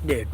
Dude.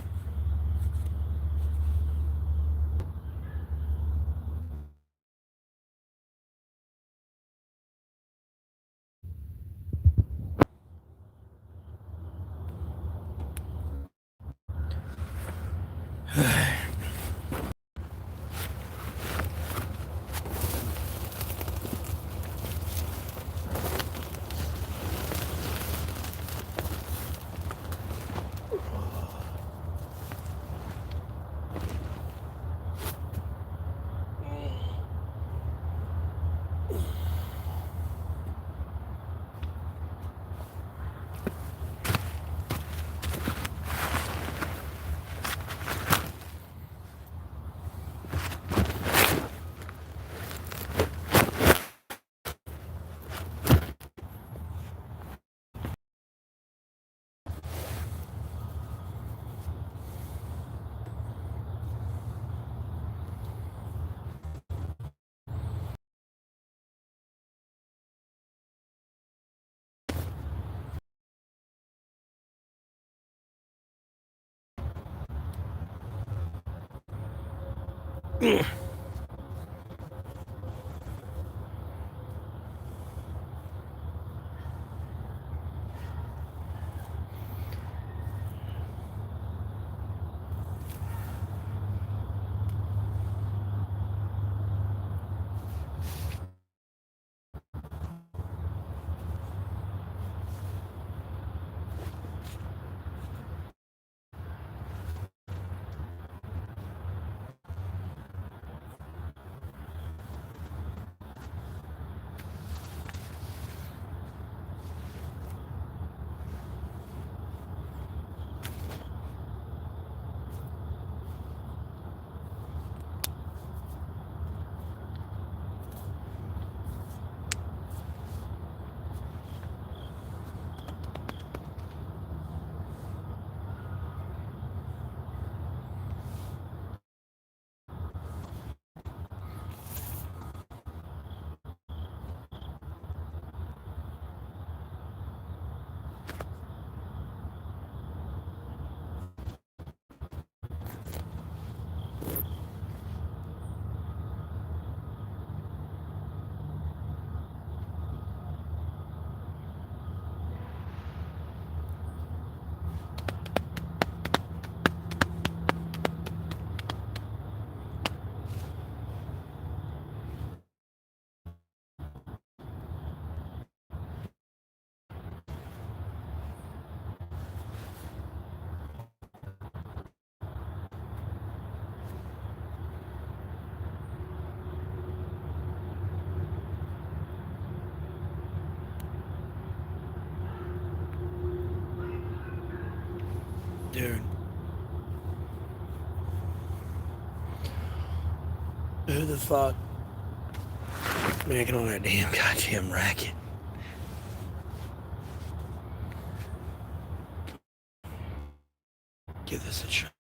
Dude. Who the fuck making all that damn goddamn racket? Give this a shot.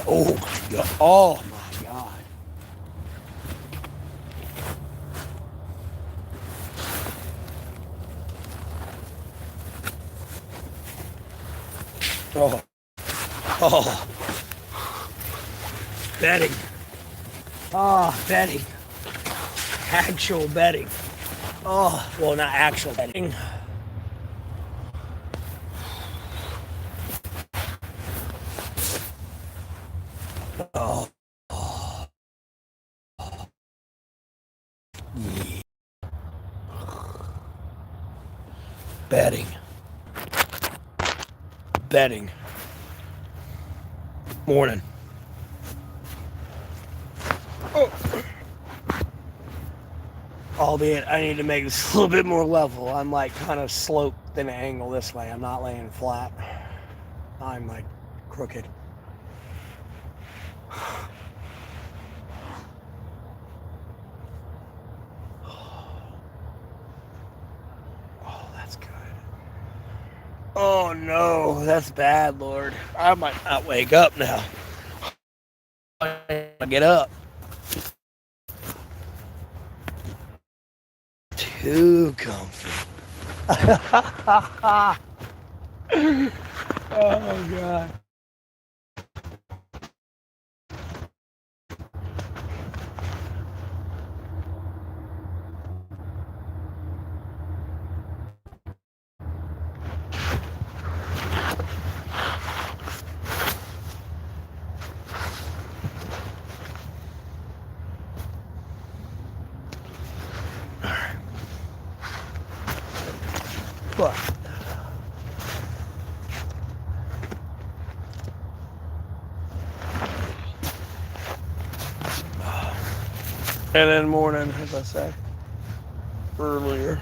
Oh my god. Oh my god. Oh. Oh. Betting. Oh, betting. Actual betting. Oh, well, not actual betting. Oh. Yeah. Betting. Betting. Morning. Oh. Albeit, I need to make this a little bit more level. I'm like kind of sloped in an angle this way. I'm not laying flat. I'm like crooked. Oh, that's good. Oh no, that's bad, Lord. I might not wake up now. I get up. Too comfy. Oh God. What? And in the morning, as I said earlier.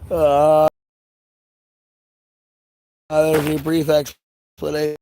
Uh, there's a brief explanation.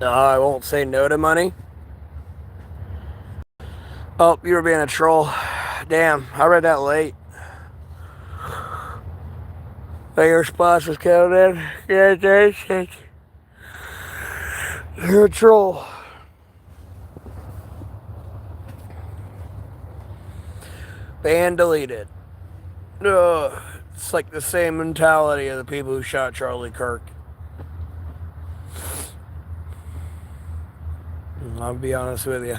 No, I won't say no to money. Oh, you were being a troll. Damn, I read that late. Your splash was counted. Yeah, you're a troll. Ban deleted. Ugh. It's like the same mentality of the people who shot Charlie Kirk. I'll be honest with you.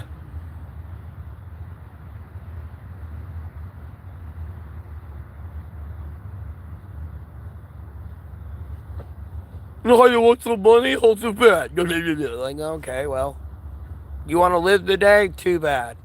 No, you want some money? Hold some bad. Like, okay, well, you want to live the day? Too bad.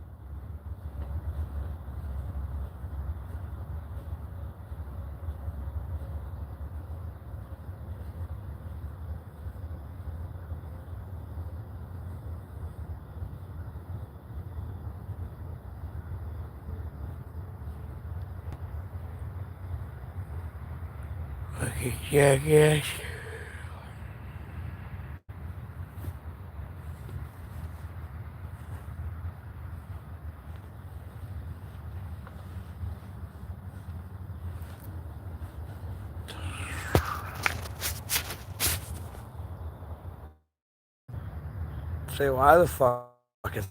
Okay, yeah. Say, why the fuck is...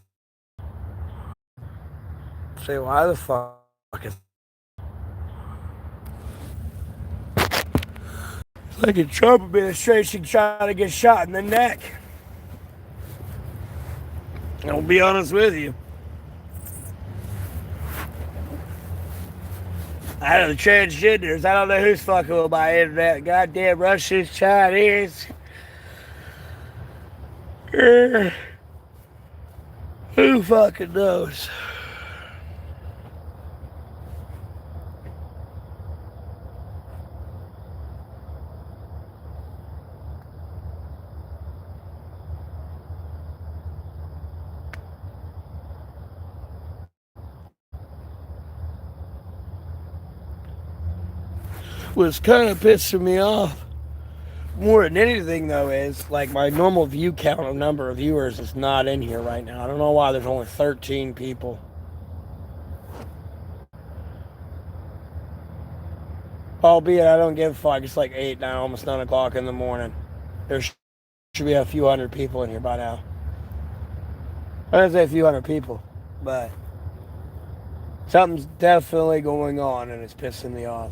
Say, why the fuck is... Like a Trump administration trying to get shot in the neck. I'll be honest with you. Out of the transgenders, I don't know who's fucking with my internet. Goddamn Russians, Chinese. Who fucking knows? What's kind of pissing me off more than anything, though, is like my normal view count of number of viewers is not in here right now. I don't know why there's only 13 people. Albeit, I don't give a fuck. It's like 8 now, almost 9 o'clock in the morning. There should be a few hundred people in here by now. I didn't say a few hundred people, but something's definitely going on and it's pissing me off.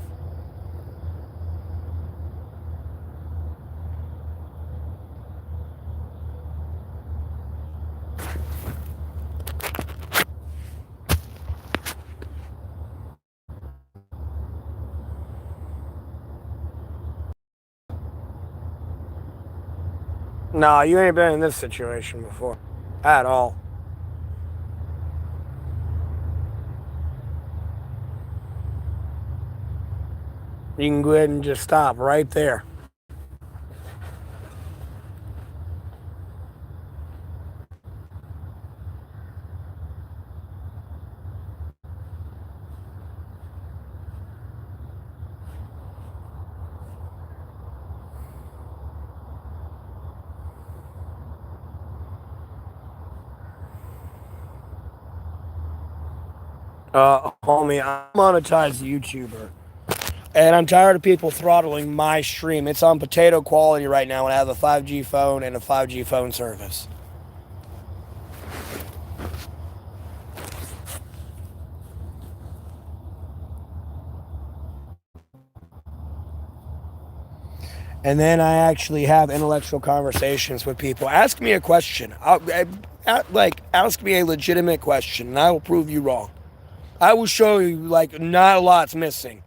No, you ain't been in this situation before. At all. You can go ahead and just stop right there. Homie, I'm a monetized YouTuber. And I'm tired of people throttling my stream. It's on potato quality right now, and I have a 5G phone and a 5G phone service. And then I actually have intellectual conversations with people. Ask me a question. Ask me a legitimate question, and I will prove you wrong. I will show you, like, not a lot's missing.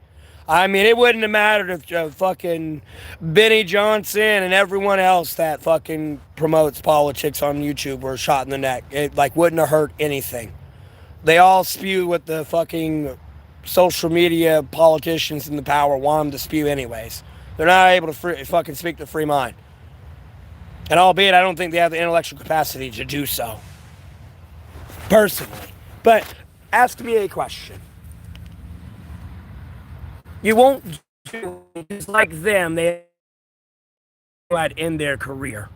I mean, it wouldn't have mattered if fucking Benny Johnson and everyone else that fucking promotes politics on YouTube were shot in the neck. It, like, wouldn't have hurt anything. They all spew what the fucking social media politicians in the power want them to spew anyways. They're not able to fucking speak the free mind. And albeit, I don't think they have the intellectual capacity to do so. Personally. But ask me a question. You won't do just like them. They had in their career.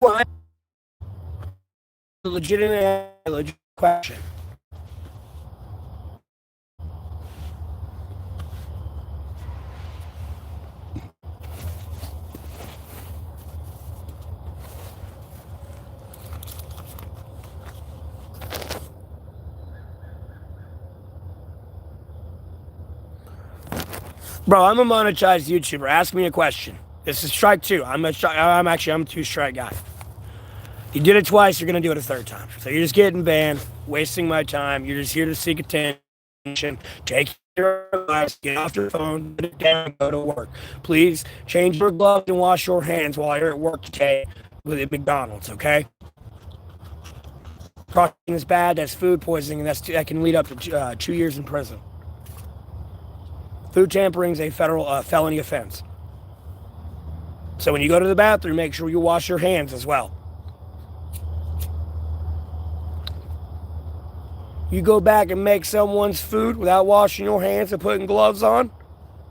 Well, a legitimate question. Bro, I'm a monetized YouTuber. Ask me a question. This is strike two. I'm a two-strike guy. You did it twice, you're gonna do it a third time. So you're just getting banned, wasting my time. You're just here to seek attention. Take your advice, get off your phone, put it down, go to work. Please change your gloves and wash your hands while you're at work today with McDonald's, okay? Crossing is bad, that's food poisoning, and that can lead up to 2 years in prison. Food tampering is a federal felony offense. So when you go to the bathroom, make sure you wash your hands as well. You go back and make someone's food without washing your hands and putting gloves on,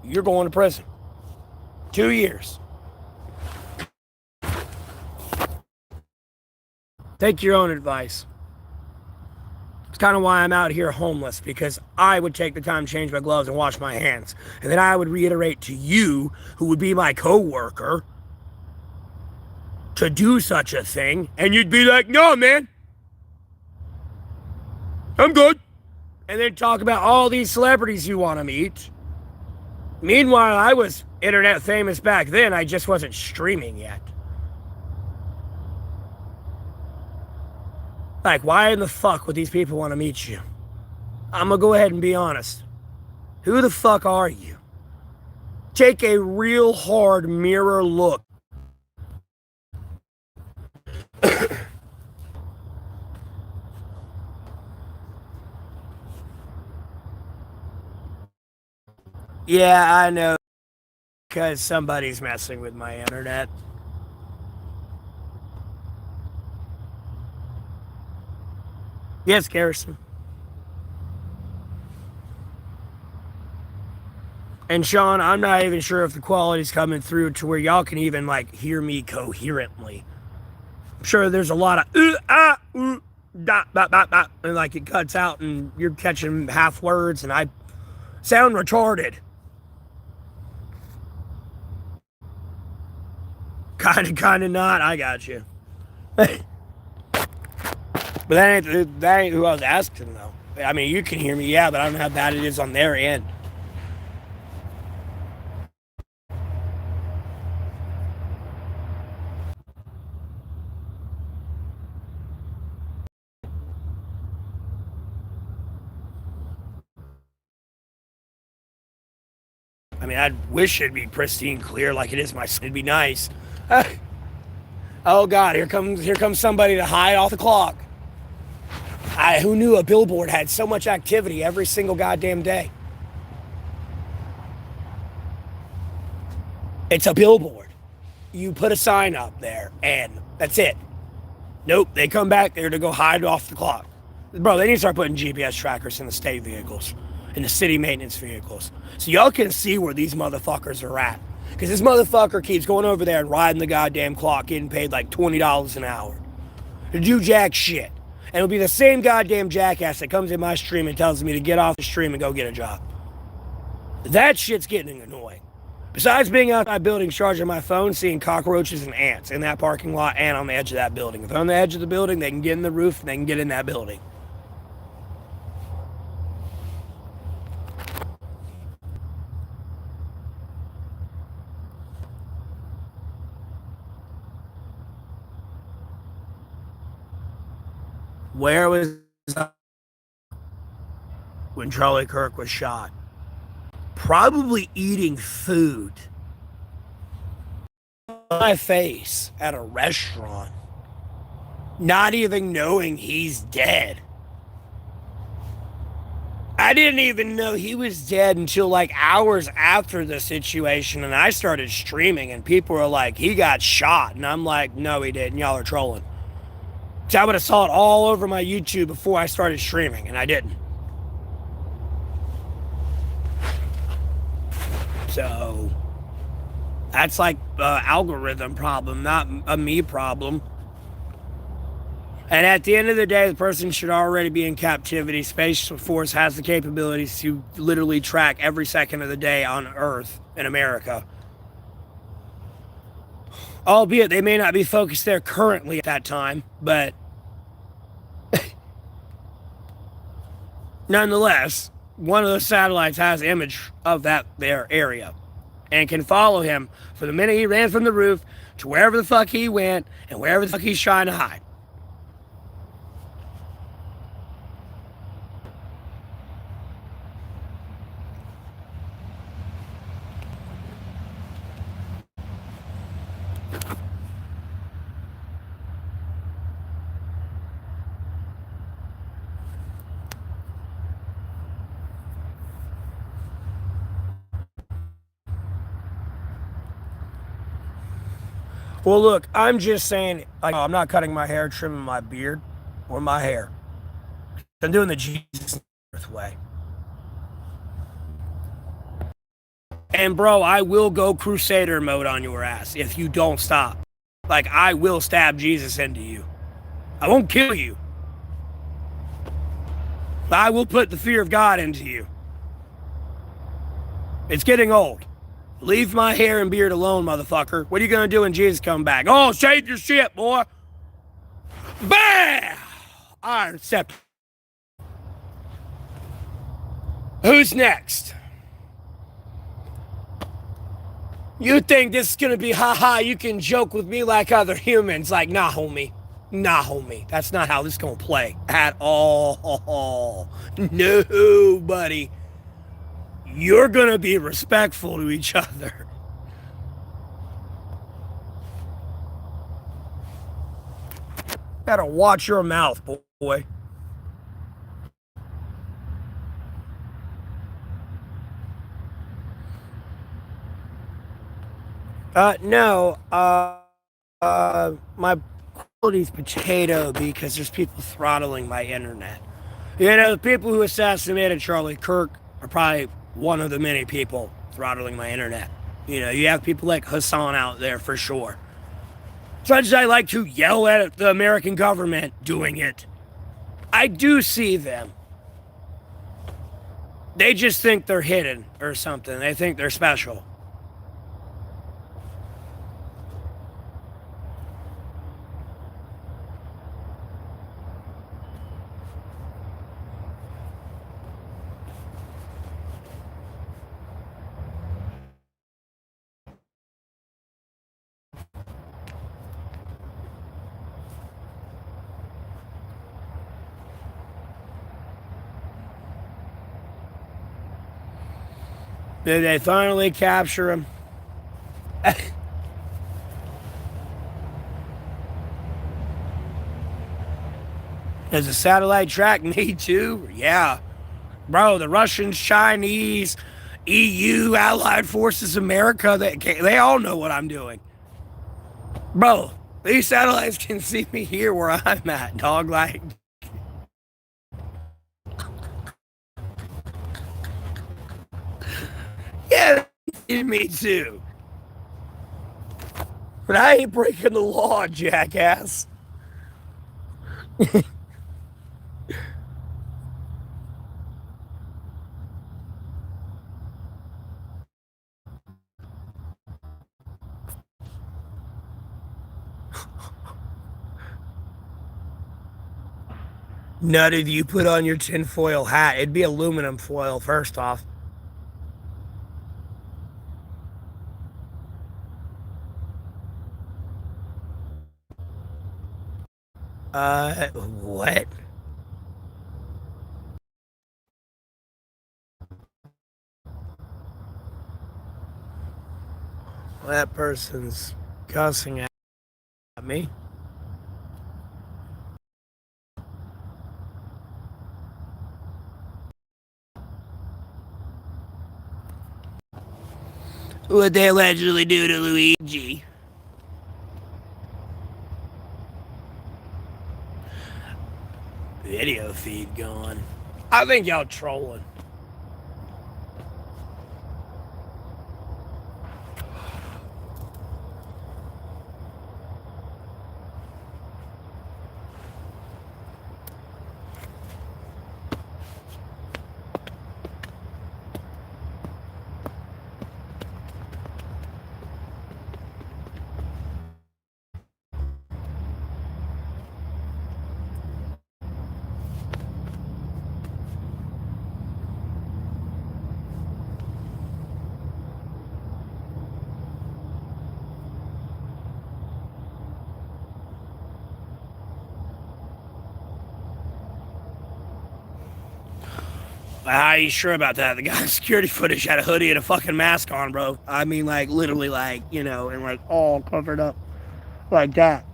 you're going to prison. 2 years. Take your own advice. It's kind of why I'm out here homeless, because I would take the time to change my gloves and wash my hands. And then I would reiterate to you, who would be my co-worker, to do such a thing. And you'd be like, no, man, I'm good. And then talk about all these celebrities you want to meet. Meanwhile, I was internet famous back then. I just wasn't streaming yet. Like, why in the fuck would these people want to meet you? I'm going to go ahead and be honest. Who the fuck are you? Take a real hard mirror look. Yeah, I know. Because somebody's messing with my internet. Yes, Garrison. And Sean, I'm not even sure if the quality's coming through to where y'all can even, like, hear me coherently. I'm sure there's a lot of dot, dot, dot, dot, and like it cuts out and you're catching half words and I sound retarded. Kind of not. I got you. But that ain't who I was asking, though. I mean, you can hear me, yeah, but I don't know how bad it is on their end. I mean, I wish it'd be pristine clear like it is my. It'd be nice. Oh God, here comes somebody to hide off the clock. Who knew a billboard had so much activity every single goddamn day? It's a billboard. You put a sign up there, and that's it. Nope, they come back there to go hide off the clock. Bro, they need to start putting GPS trackers in the state vehicles, in the city maintenance vehicles, so y'all can see where these motherfuckers are at. Because this motherfucker keeps going over there and riding the goddamn clock, getting paid like $20 an hour to do jack shit. And it'll be the same goddamn jackass that comes in my stream and tells me to get off the stream and go get a job. That shit's getting annoying. Besides being outside building, charging my phone, seeing cockroaches and ants in that parking lot and on the edge of that building. If they're on the edge of the building, they can get in the roof and they can get in that building. Where was I when Charlie Kirk was shot? Probably eating food. My face at a restaurant, not even knowing he's dead. I didn't even know he was dead until like hours after the situation, and I started streaming, and people were like, he got shot. And I'm like, no, he didn't. Y'all are trolling. So I would have saw it all over my YouTube before I started streaming, and I didn't. So that's like an algorithm problem, not a me problem. And at the end of the day, the person should already be in captivity. Space Force has the capabilities to literally track every second of the day on Earth in America. Albeit they may not be focused there currently at that time, but nonetheless, one of the satellites has image of that there area and can follow him from the minute he ran from the roof to wherever the fuck he went and wherever the fuck he's trying to hide. Well, look, I'm just saying, like, I'm not cutting my hair, trimming my beard, or my hair. I'm doing the Jesus way. And bro, I will go crusader mode on your ass if you don't stop. Like, I will stab Jesus into you. I won't kill you. But I will put the fear of God into you. It's getting old. Leave my hair and beard alone, motherfucker. What are you gonna do when Jesus comes back? Oh, shave your shit, boy. Bam! Iron scepter. Who's next? You think this is gonna be haha, you can joke with me like other humans. Like, nah, homie. Nah, homie. That's not how this is gonna play at all. No, buddy. You're gonna be respectful to each other. Better watch your mouth, boy. No. My quality's potato because there's people throttling my internet. You know, the people who assassinated Charlie Kirk are probably one of the many people throttling my internet. You know, you have people like Hassan out there for sure. As much as I like to yell at the American government doing it, I do see them. They just think they're hidden or something. They think they're special. Did they finally capture him? Is a satellite track made too? Yeah. Bro, the Russians, Chinese, EU, Allied Forces, America, they all know what I'm doing. Bro, these satellites can see me here where I'm at, dog. Like, yeah, me too. But I ain't breaking the law, jackass. Nutted, you put on your tinfoil hat. It'd be aluminum foil, first off. What? That person's cussing at me. What they allegedly do to Luigi. Video feed going. I think y'all trolling. Are you sure about that? The guy's security footage had a hoodie and a fucking mask on, bro. I mean, like, literally, like, you know, and like all covered up like that.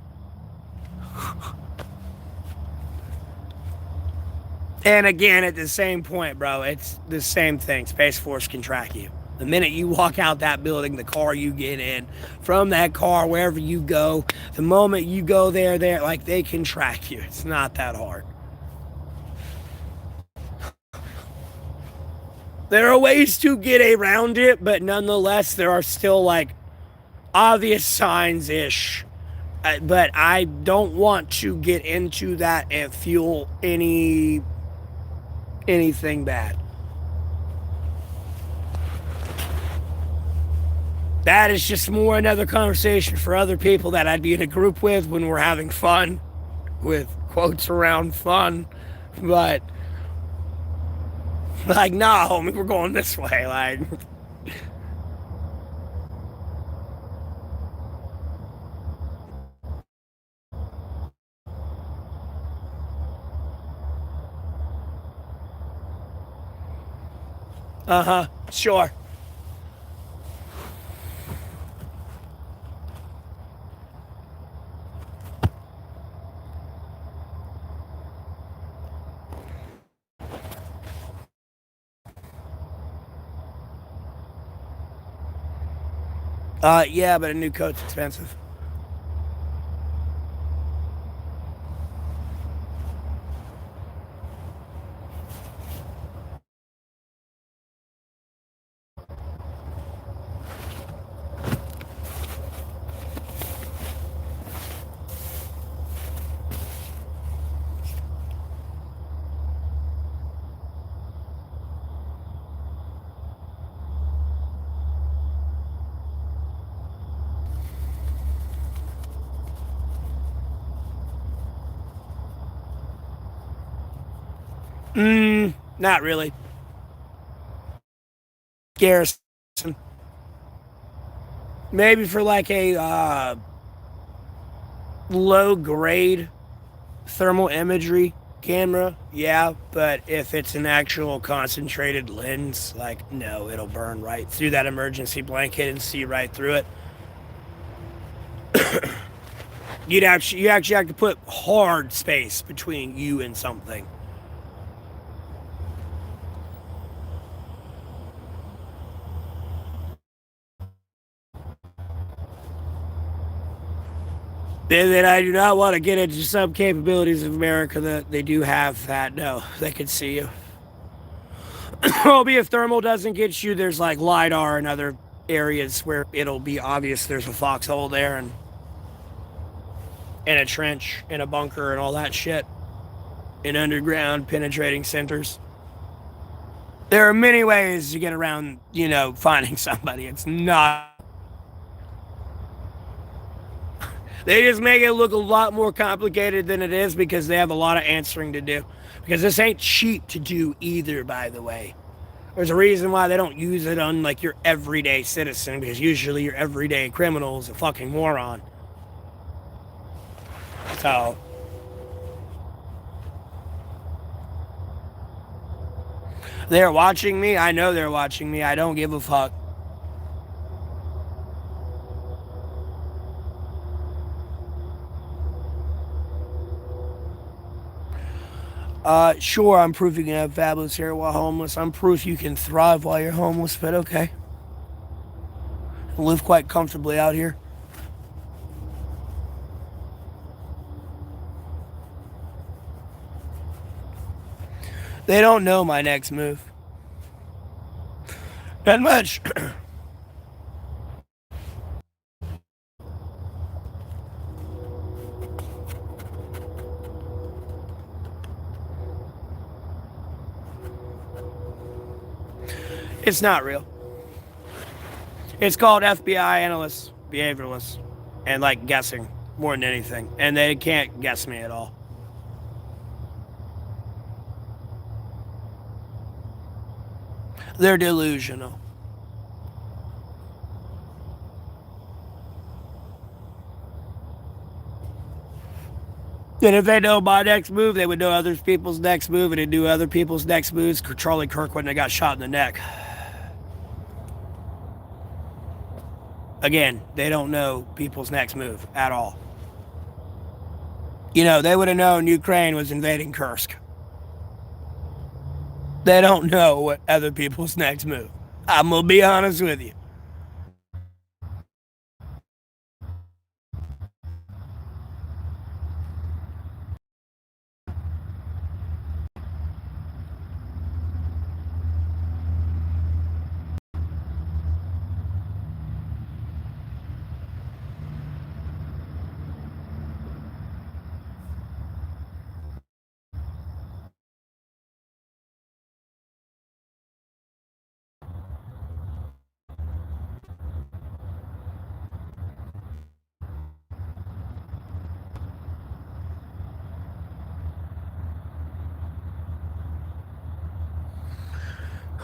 And again, at the same point, bro, it's the same thing. Space Force can track you. The minute you walk out that building, the car you get in, from that car, wherever you go, the moment you go there, like, they can track you. It's not that hard. There are ways to get around it, but nonetheless, there are still, like, obvious signs-ish. But I don't want to get into that and fuel anything bad. That is just more another conversation for other people that I'd be in a group with when we're having fun, with quotes around fun. But, like, nah, homie, we're going this way. Like, sure. Yeah, but a new coat's expensive. Not really. Garrison. Maybe for like a low grade thermal imagery camera, yeah, but if it's an actual concentrated lens, like, no, it'll burn right through that emergency blanket and see right through it. You actually have to put hard space between you and something. And I do not want to get into some capabilities of America that they do have that. No, they can see you. Well, if thermal doesn't get you, there's like LiDAR and other areas where it'll be obvious there's a foxhole there and a trench and a bunker and all that shit. In underground penetrating centers. There are many ways to get around, finding somebody. It's not. They just make it look a lot more complicated than it is because they have a lot of answering to do. Because this ain't cheap to do either, by the way. There's a reason why they don't use it on like your everyday citizen, because usually your everyday criminal is a fucking moron. So they're watching me. I know they're watching me. I don't give a fuck. Sure, I'm proof you can have fabulous hair while homeless. I'm proof you can thrive while you're homeless, but okay. I live quite comfortably out here. They don't know my next move. Not much. It's not real. It's called FBI analysts, behavioralists, and like guessing more than anything. And they can't guess me at all. They're delusional. And if they know my next move, they would know other people's next move, and they'd do other people's next moves. Charlie Kirk wouldn't have got shot in the neck. Again, they don't know people's next move at all. They would have known Ukraine was invading Kursk. They don't know what other people's next move. I'm going to be honest with you.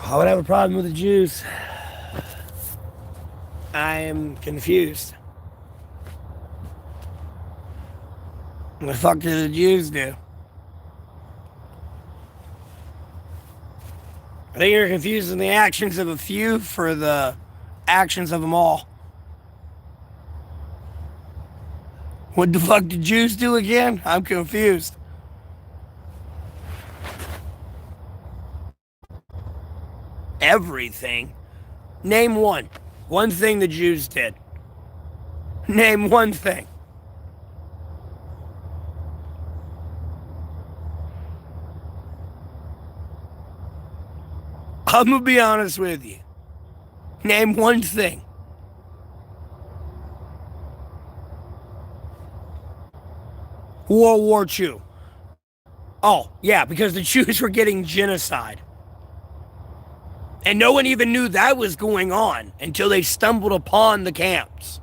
I would have a problem with the Jews. I am confused. What the fuck do the Jews do? I think you're confusing the actions of a few for the actions of them all. What the fuck did Jews do again? I'm confused. Everything? Name one. One thing the Jews did. Name one thing. I'm gonna be honest with you. Name one thing. World War II. Oh, yeah, because the Jews were getting genocide. And no one even knew that was going on until they stumbled upon the camps.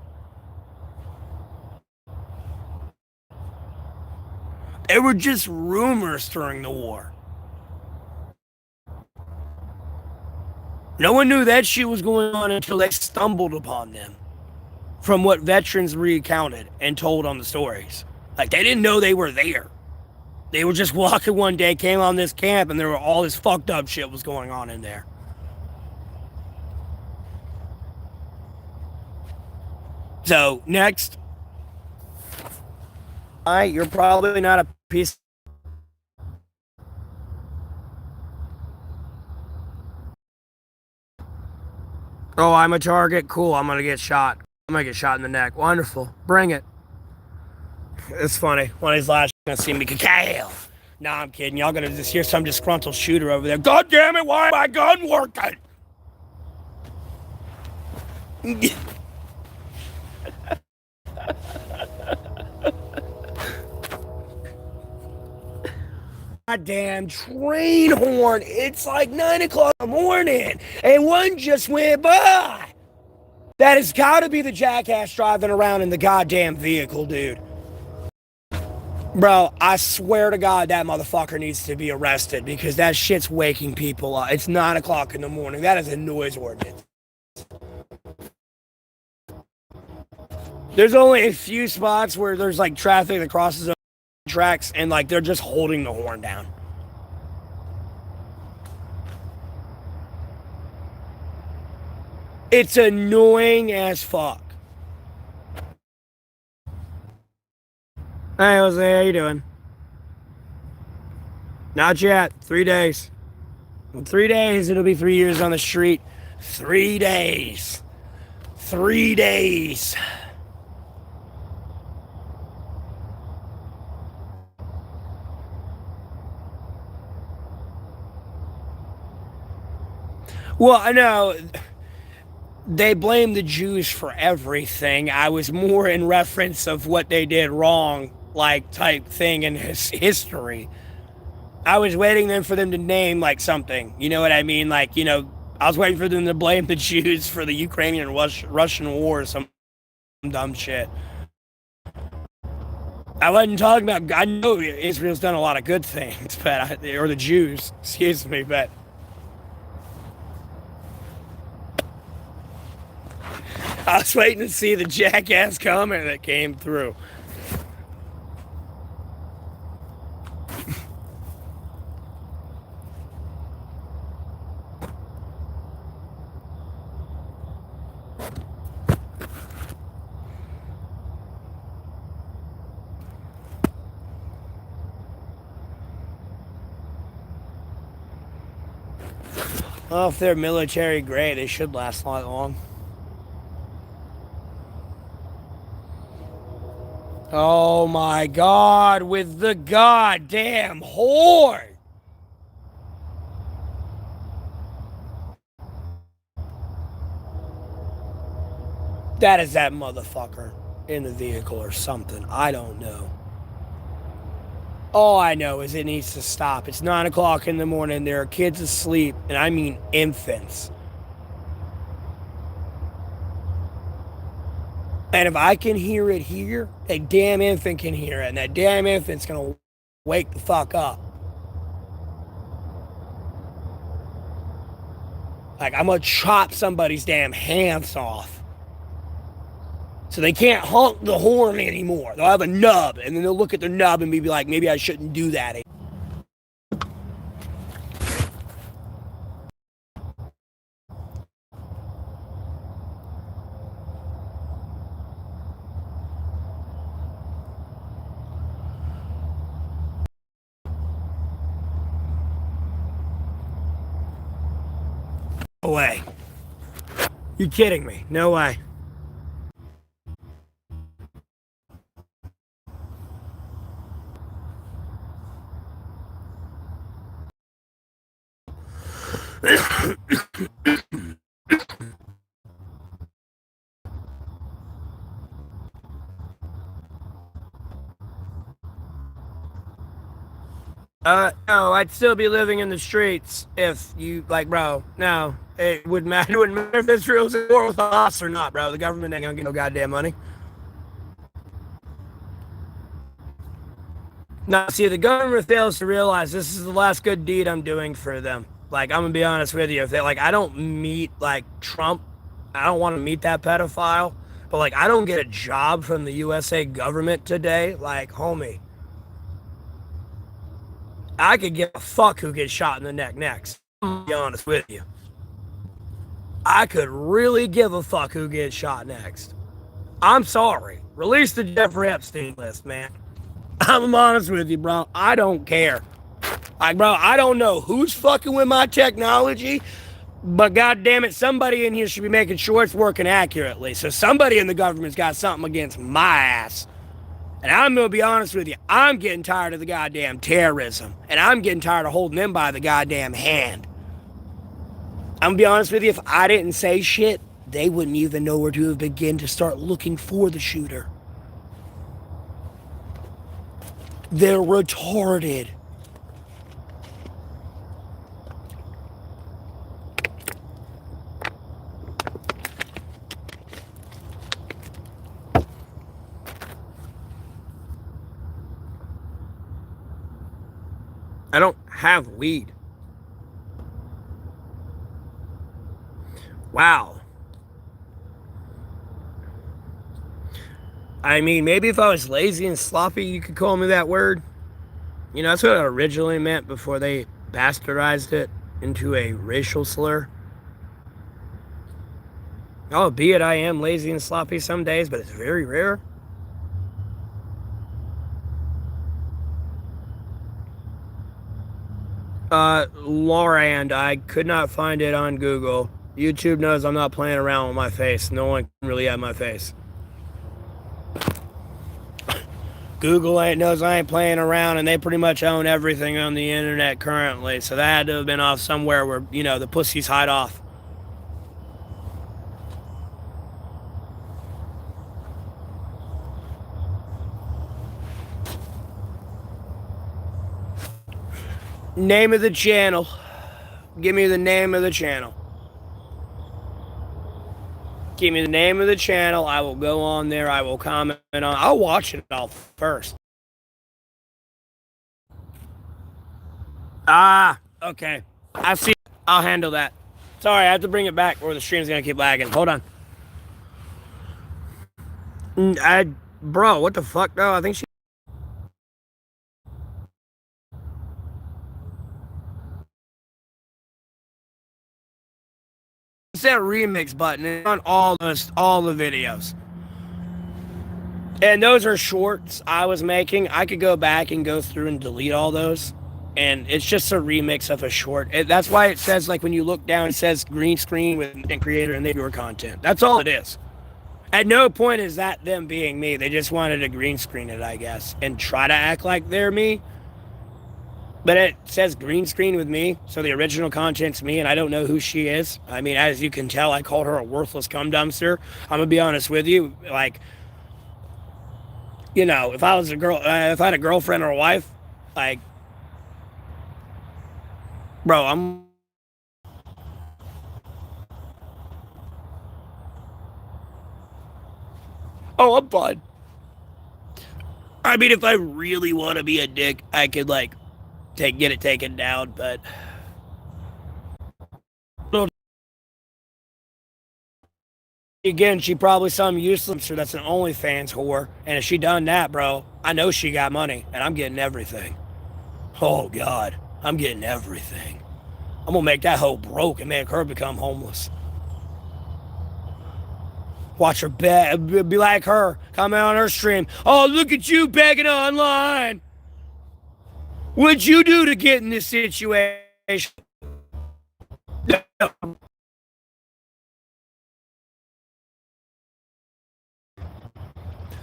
They were just rumors during the war. No one knew that shit was going on until they stumbled upon them. From what veterans recounted and told on the stories. Like, they didn't know they were there. They were just walking one day, came on this camp, and there were all this fucked up shit was going on in there. So, next. You're probably not a piece. Oh, I'm a target? Cool, I'm gonna get shot. I'm gonna get shot in the neck. Wonderful. Bring it. It's funny. One of these last gonna see me cacao. Nah, I'm kidding. Y'all gonna just hear some disgruntled shooter over there. God damn it, why is my gun working? Goddamn train horn. It's like 9 o'clock in the morning, and one just went by. That has got to be the jackass driving around in the goddamn vehicle, dude. Bro, I swear to God that motherfucker needs to be arrested because that shit's waking people up. It's 9 o'clock in the morning. That is a noise ordinance. There's only a few spots where there's like traffic that crosses the tracks and like they're just holding the horn down. It's annoying as fuck. Hey, Jose, how you doing? Not yet. 3 days. In 3 days, it'll be 3 years on the street. 3 days. 3 days. Well, I know they blame the Jews for everything. I was more in reference of what they did wrong, like type thing in his history. I was waiting then for them to name like something. You know what I mean? Like, you know, I was waiting for them to blame the Jews for the Ukrainian Russian war or some dumb shit. I wasn't talking about. I know Israel's done a lot of good things, or the Jews, excuse me, but I was waiting to see the jackass comment that came through. Well, if they're military grade, they should last a lot long. Oh my God, with the goddamn horn! That is that motherfucker in the vehicle or something. I don't know. All I know is it needs to stop. It's 9 o'clock in the morning. There are kids asleep, and I mean infants. And if I can hear it here, a damn infant can hear it, and that damn infant's gonna wake the fuck up. Like, I'm gonna chop somebody's damn hands off. So they can't honk the horn anymore. They'll have a nub, and then they'll look at the nub and be like, maybe I shouldn't do that. No way. You kidding me? No way. No, I'd still be living in the streets if you, like, bro, no. It wouldn't matter. It wouldn't matter if Israel's at war with us or not, bro. The government ain't gonna get no goddamn money. Now, see, the government fails to realize this is the last good deed I'm doing for them. Like, I'm gonna be honest with you. If they, like, I don't meet, like, Trump. I don't want to meet that pedophile. But, like, I don't get a job from the USA government today. Like, homie. I could give a fuck who gets shot in the neck next. I'm gonna be honest with you. I could really give a fuck who gets shot next. I'm sorry. Release the Jeffrey Epstein list, man. I'm honest with you, bro. I don't care. Like, bro, I don't know who's fucking with my technology, but goddamn it, somebody in here should be making sure it's working accurately. So somebody in the government's got something against my ass. And I'm gonna be honest with you, I'm getting tired of the goddamn terrorism. And I'm getting tired of holding them by the goddamn hand. I'm gonna be honest with you, if I didn't say shit, they wouldn't even know where to begin to start looking for the shooter. They're retarded. I don't have weed. Wow. I mean, maybe if I was lazy and sloppy, you could call me that word. You know, that's what it originally meant before they bastardized it into a racial slur. Albeit I am lazy and sloppy some days, but it's very rare. Lorand, I could not find it on Google. YouTube knows I'm not playing around with my face. No one can really have my face. Google knows I ain't playing around, and they pretty much own everything on the internet currently. So that had to have been off somewhere where, you know, the pussies hide off. Name of the channel. Give me the name of the channel. Give me the name of the channel. I will go on there. I will comment on. I'll watch it all first. Ah, okay. I see. I'll handle that. Sorry, I have to bring it back or the stream's gonna keep lagging. Hold on. Bro, what the fuck, though? I think she. It's that remix button. It's on all the videos. And those are shorts I was making. I could go back and go through and delete all those. And it's just a remix of a short. That's why it says, like, when you look down, it says green screen with and creator and they do your content. That's all it is. At no point is that them being me. They just wanted to green screen it, I guess, and try to act like they're me. But it says green screen with me, so the original content's me, and I don't know who she is. I mean, as you can tell, I called her a worthless cum dumpster. I'm gonna be honest with you, like, you know, if I was a girl, if I had a girlfriend or a wife, like, bro, I'm fine. I mean, if I really want to be a dick, I could, like, get it taken down, but again, she probably some useless that's an OnlyFans whore, and if she done that, bro, I know she got money, and I'm getting everything. Oh God, I'm getting everything. I'm gonna make that hoe broke and make her become homeless. Watch her be like her, comment on her stream. Oh, look at you begging online. What'd you do to get in this situation?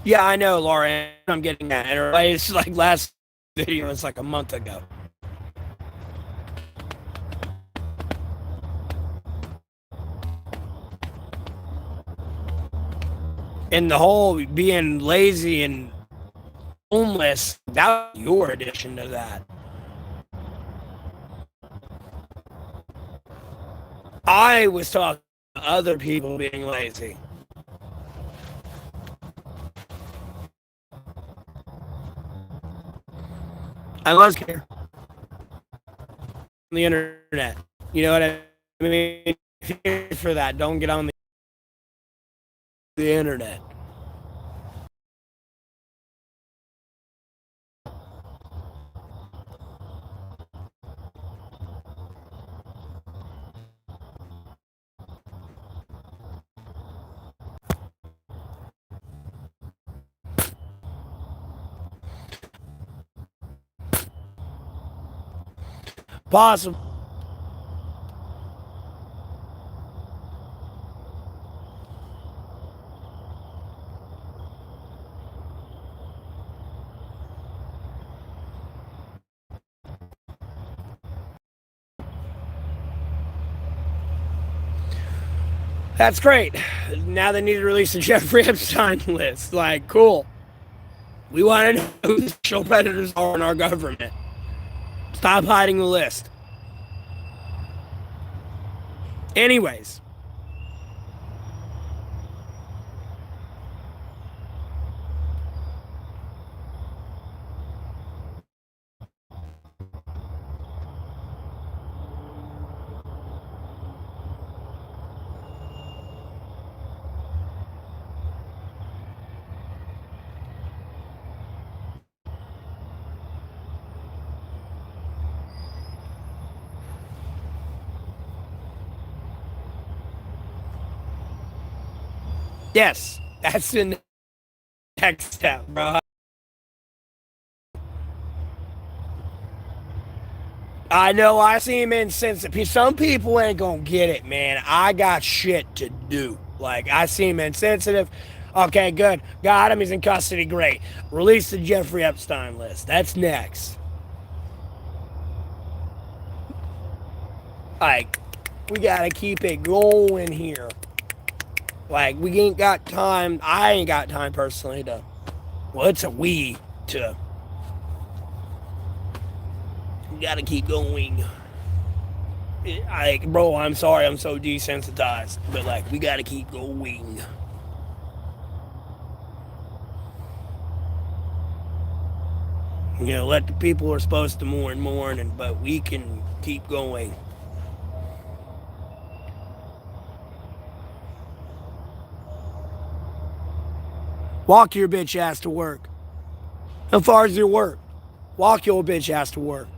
Yeah, I know, Laura. I'm getting that. It's like last video, it's like a month ago. And the whole being lazy and homeless, that was your addition to that. I was talking to other people being lazy. I was care on the internet. You know what I mean? For that, don't get on the internet. Possible. That's great. Now they need to release the Jeffrey Epstein list. Like, cool. We want to know who the sexual predators are in our government. Stop hiding the list. Anyways. Yes, that's the next step, bro. I know I seem insensitive. Some people ain't gonna get it, man. I got shit to do. Like, I seem insensitive. Okay, good. Got him. He's in custody. Great. Release the Jeffrey Epstein list. That's next. Like, we gotta keep it going here. Like, we ain't got time. I ain't got time personally to. Well, it's a we to. We gotta keep going. Like, bro, I'm sorry I'm so desensitized, but like, we gotta keep going. You know, let the people who are supposed to mourn, but we can keep going. Walk your bitch ass to work. How far is your work? Walk your bitch ass to work.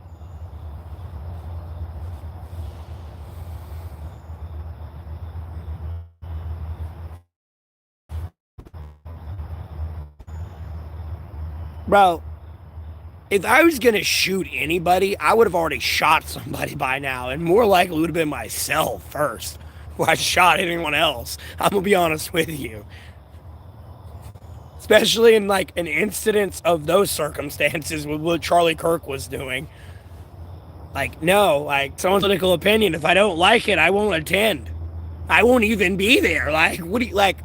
Bro, if I was gonna shoot anybody, I would have already shot somebody by now, and more likely would have been myself first before I shot anyone else. I'm gonna be honest with you. Especially in like an incidence of those circumstances with what Charlie Kirk was doing. Like, no, like someone's political opinion. If I don't like it, I won't attend. I won't even be there. Like, what do you like?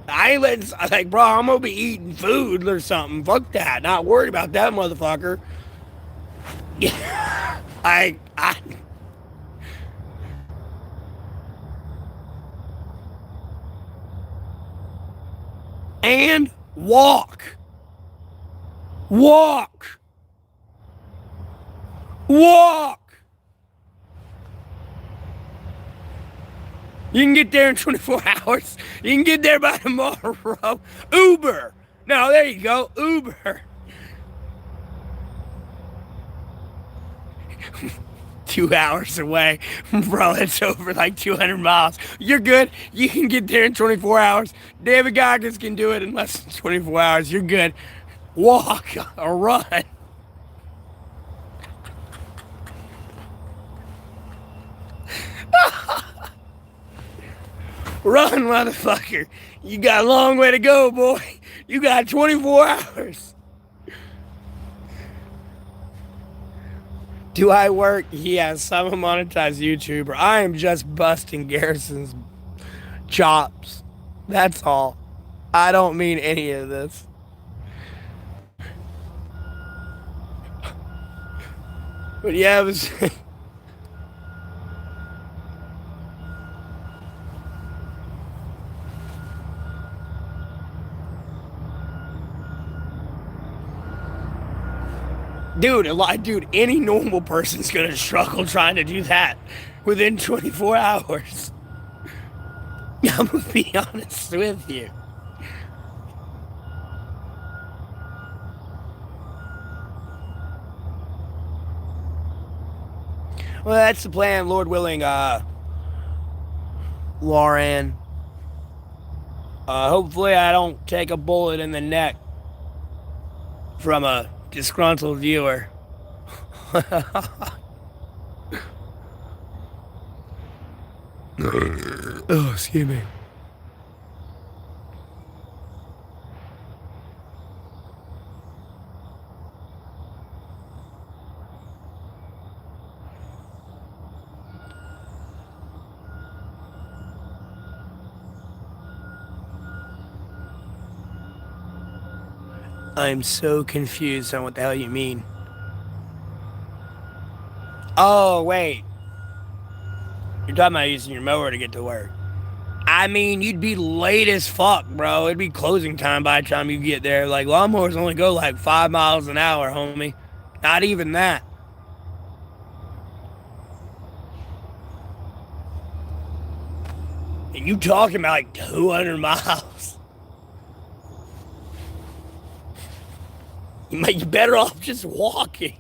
I ain't like, bro, I'm gonna be eating food or something. Fuck that. Not worried about that motherfucker. Yeah. I and walk. Walk. Walk. You can get there in 24 hours. You can get there by tomorrow. Uber. No, there you go. Uber. 2 hours away. Bro, it's over like 200 miles. You're good. You can get there in 24 hours. David Goggins can do it in less than 24 hours. You're good. Walk or run. Run, motherfucker. You got a long way to go, boy. You got 24 hours. Do I work? Yes, I'm a monetized YouTuber. I am just busting Garrison's chops. That's all. I don't mean any of this. But yeah, it was. Dude, any normal person's gonna struggle trying to do that within 24 hours. I'm gonna be honest with you. Well, that's the plan, Lord willing, Lauren. Hopefully I don't take a bullet in the neck from a disgruntled viewer. Oh, excuse me. I'm so confused on what the hell you mean. Oh, wait. You're talking about using your mower to get to work. I mean, you'd be late as fuck, bro. It'd be closing time by the time you get there. Like, lawnmowers only go like 5 miles an hour, homie. Not even that. And you talking about like 200 miles. You might be better off just walking.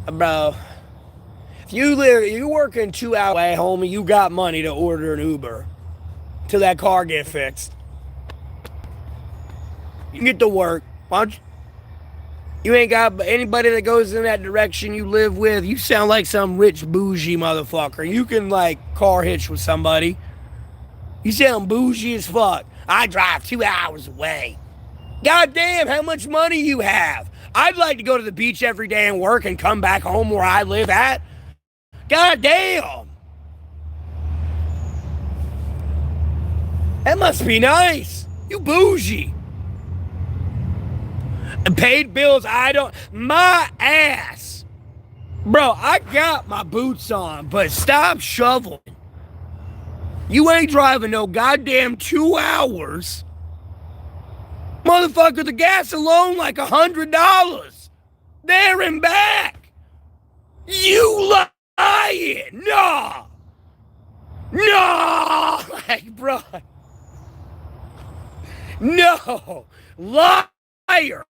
Bro, if you working 2 hours away, homie, you got money to order an Uber till that car get fixed. You can get to work. Why don't you ain't got anybody that goes in that direction you live with. You sound like some rich bougie motherfucker. You can like car hitch with somebody. You sound bougie as fuck. I drive 2 hours away. God damn, how much money you have? I'd like to go to the beach every day and work and come back home where I live at. God damn. That must be nice. You bougie. And paid bills, I don't. My ass. Bro, I got my boots on, but stop shoveling. You ain't driving no goddamn 2 hours. Motherfucker, the gas alone like $100. There and back. You lying. Nah. No. Like, bro. No. Liar.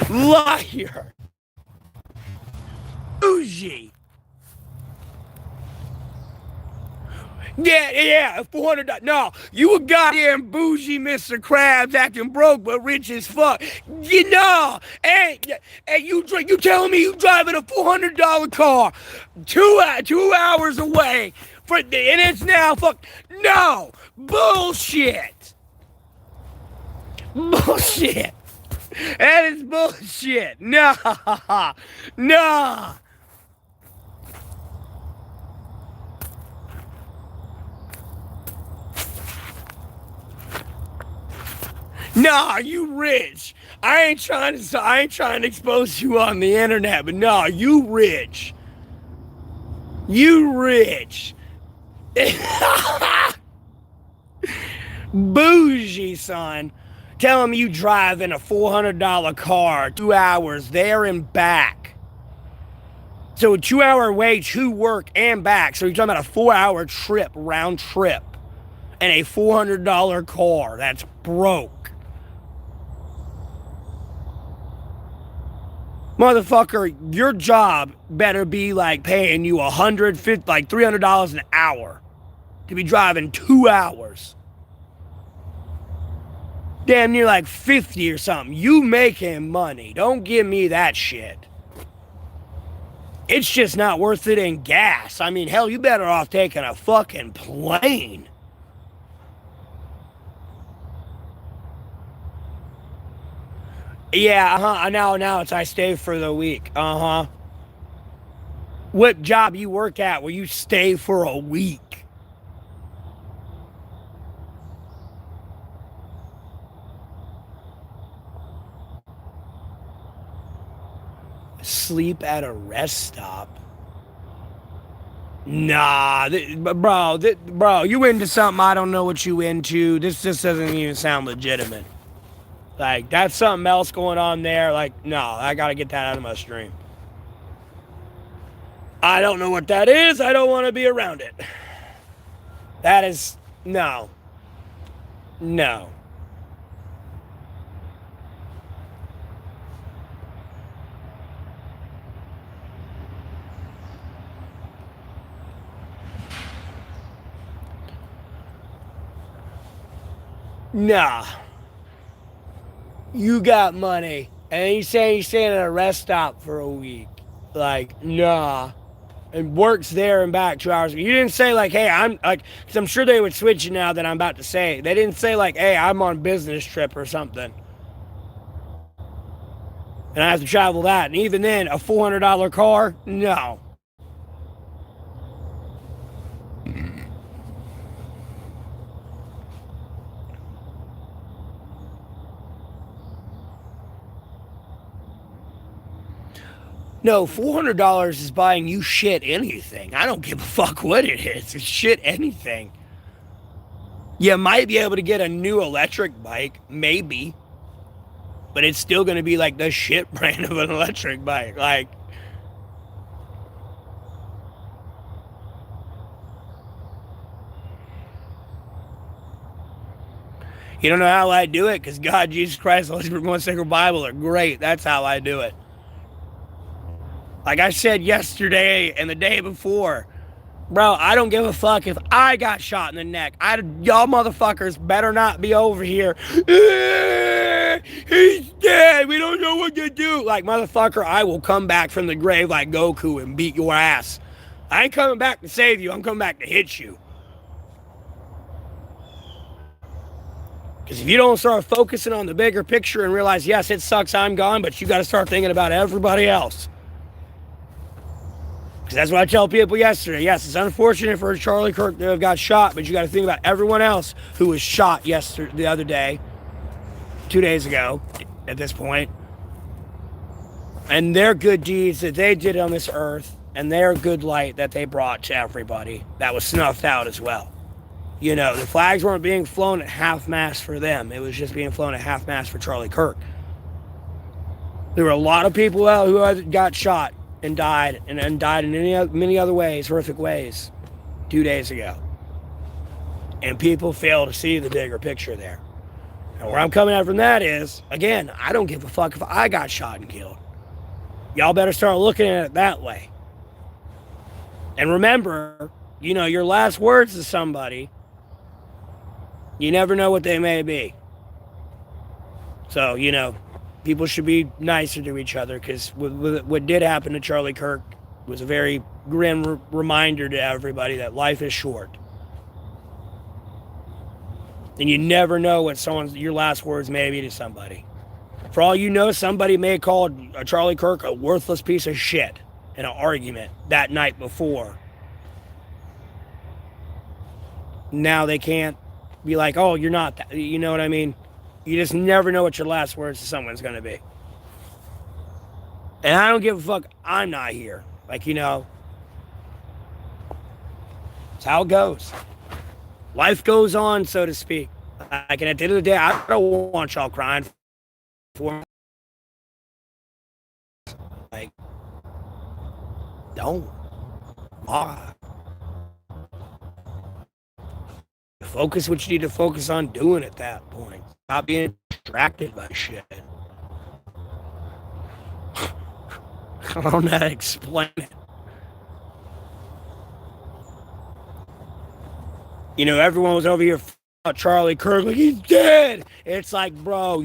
Liar. Bougie. Yeah, $400. No, you a goddamn bougie Mr. Krabs acting broke but rich as fuck. You know, and you telling me you driving a $400 car 2 hours away and it's now fuck. No, bullshit. Bullshit. That is bullshit. Nah, nah. Nah, you rich. I ain't trying to expose you on the internet, but nah, you rich. You rich. Bougie, son. Tell him you drive in a $400 car 2 hours there and back. So a 2 hour way to work and back. So you're talking about a 4 hour trip, round trip. And a $400 car that's broke. Motherfucker, your job better be like paying you $150, like $300 an hour to be driving 2 hours. Damn near like 50 or something. You making money. Don't give me that shit. It's just not worth it in gas. I mean, hell, you better off taking a fucking plane. Yeah, now it's I stay for the week. What job you work at where you stay for a week? Sleep at a rest stop? Nah, bro, you into something I don't know what you into. This just doesn't even sound legitimate. Like, that's something else going on there. Like, no, I gotta get that out of my stream. I don't know what that is. I don't want to be around it. That is, no. No. Nah. You got money. And he's saying he's staying at a rest stop for a week. Like, nah. And works there and back 2 hours. You didn't say like, hey, I'm like, because I'm sure they would switch it now that I'm about to say. They didn't say like, hey, I'm on business trip or something. And I have to travel that. And even then, a $400 car? No. No, $400 is buying you shit anything. I don't give a fuck what it is. It's shit anything. You might be able to get a new electric bike, maybe. But it's still going to be like the shit brand of an electric bike. Like, you don't know how I do it? Because God, Jesus Christ, Holy Spirit, one sacred Bible are great. That's how I do it. Like I said yesterday and the day before, bro, I don't give a fuck if I got shot in the neck. Y'all motherfuckers better not be over here. He's dead. We don't know what to do. Like, motherfucker, I will come back from the grave like Goku and beat your ass. I ain't coming back to save you. I'm coming back to hit you. Because if you don't start focusing on the bigger picture and realize, yes, it sucks I'm gone, but you got to start thinking about everybody else. Because that's what I tell people yesterday. Yes, it's unfortunate for Charlie Kirk to have got shot, but you got to think about everyone else who was shot the other day, 2 days ago, at this point, and their good deeds that they did on this earth, and their good light that they brought to everybody that was snuffed out as well. You know, the flags weren't being flown at half-mast for them. It was just being flown at half-mast for Charlie Kirk. There were a lot of people out who got shot and died, and died in many other ways, horrific ways, 2 days ago. And people fail to see the bigger picture there. And where I'm coming at from that is, again, I don't give a fuck if I got shot and killed. Y'all better start looking at it that way. And remember, you know, your last words to somebody, you never know what they may be. So, you know, people should be nicer to each other, because what did happen to Charlie Kirk was a very grim reminder to everybody that life is short. And you never know what your last words may be to somebody. For all you know, somebody may have called Charlie Kirk a worthless piece of shit in an argument that night before. Now they can't be like, oh, you're not that. You know what I mean? You just never know what your last words to someone's going to be. And I don't give a fuck. I'm not here. Like, you know, it's how it goes. Life goes on, so to speak. Like, and at the end of the day, I don't want y'all crying for. Like, don't. Why? Focus what you need to focus on doing at that point. Stop being distracted by shit. I don't know how to explain it. You know, everyone was over here about Charlie Kirk, like, he's dead. It's like, bro,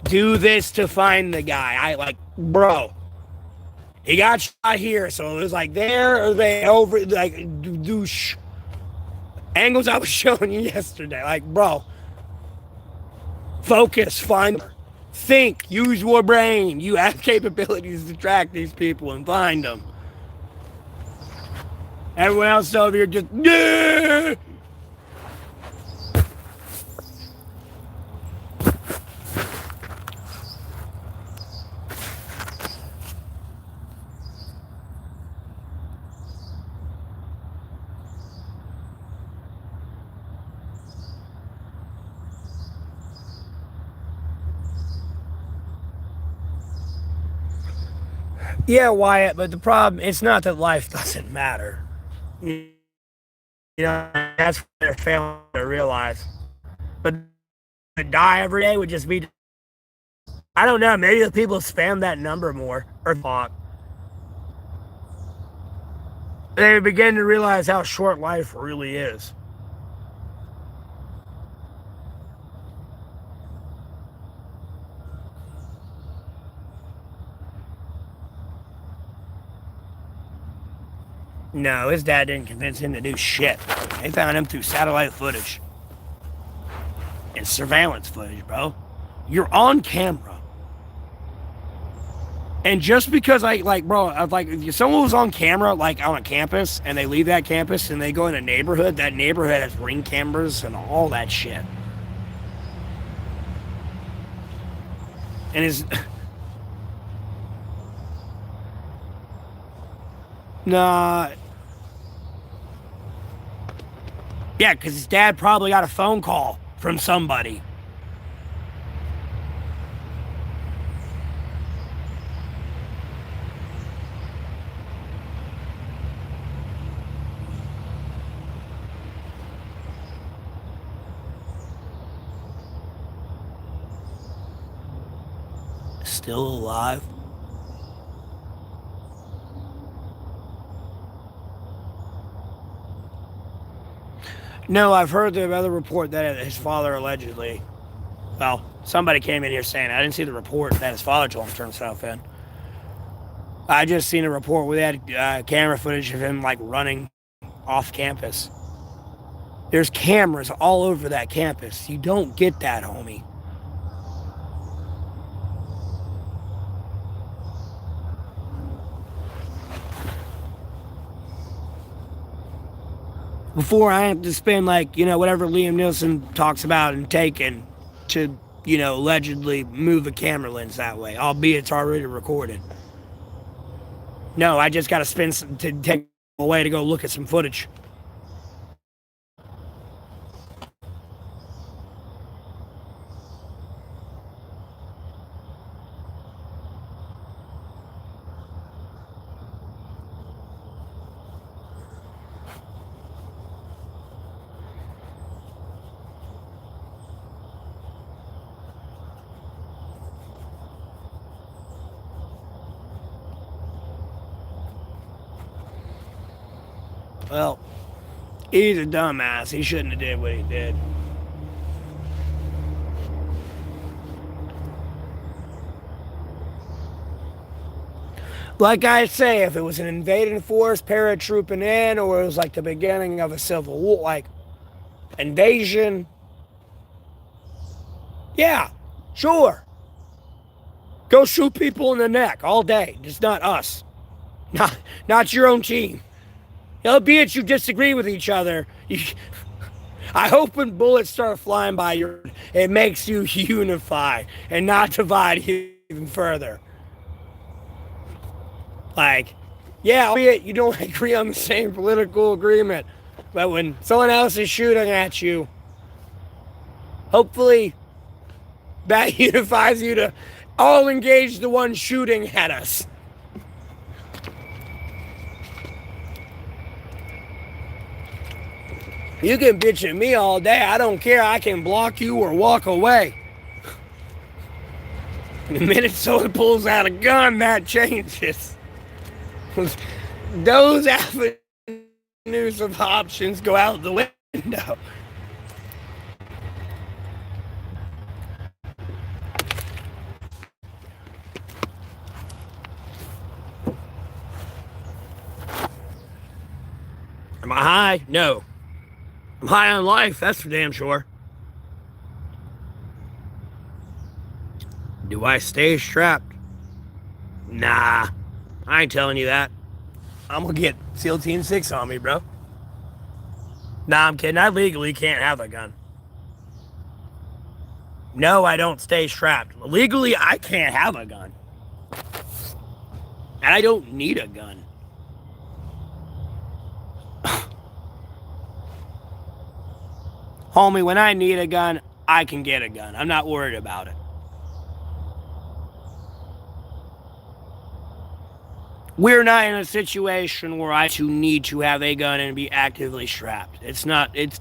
do this to find the guy. Bro, he got shot here, so it was like there or they over, like, douche. Angles I was showing you yesterday. Like, bro, focus, think, use your brain. You have capabilities to track these people and find them. Everyone else over here just, yeah. Yeah, Wyatt, but the problem, it's not that life doesn't matter. You know, that's what they're failing to realize. But to die every day would just be, I don't know, maybe the people spam that number more, or talk. They begin to realize how short life really is. No, his dad didn't convince him to do shit. They found him through satellite footage and surveillance footage, bro. You're on camera. And just because if someone was on camera, like on a campus, and they leave that campus and they go in a neighborhood, that neighborhood has ring cameras and all that shit. And his... Nah. Yeah, because his dad probably got a phone call from somebody. Still alive? No, I've heard the other report that his father allegedly... Well, somebody came in here saying, I didn't see the report that his father told him to turn himself in. I just seen a report where they had camera footage of him, like, running off campus. There's cameras all over that campus. You don't get that, homie. Before I have to spend, like, whatever Liam Neeson talks about and taken to, allegedly move a camera lens that way, albeit it's already recorded. No, I just got to spend to take away to go look at some footage. Well, he's a dumbass. He shouldn't have did what he did. Like I say, if it was an invading force paratrooping in, or it was like the beginning of a civil war, like invasion, yeah, sure. Go shoot people in the neck all day. Just not us. Not your own team. Albeit you disagree with each other, I hope when bullets start flying by, it makes you unify and not divide even further. Like, yeah, albeit you don't agree on the same political agreement, but when someone else is shooting at you, hopefully that unifies you to all engage the one shooting at us. You can bitch at me all day. I don't care. I can block you or walk away. The minute someone pulls out a gun, that changes. Those avenues of options go out the window. Am I high? No. I'm high on life, that's for damn sure. Do I stay strapped? Nah, I ain't telling you that. I'm gonna get SEAL Team 6 on me, bro. Nah, I'm kidding. I legally can't have a gun. No, I don't stay strapped. Legally, I can't have a gun. And I don't need a gun. Homie, when I need a gun, I can get a gun. I'm not worried about it. We're not in a situation where I need to have a gun and be actively strapped. It's not, it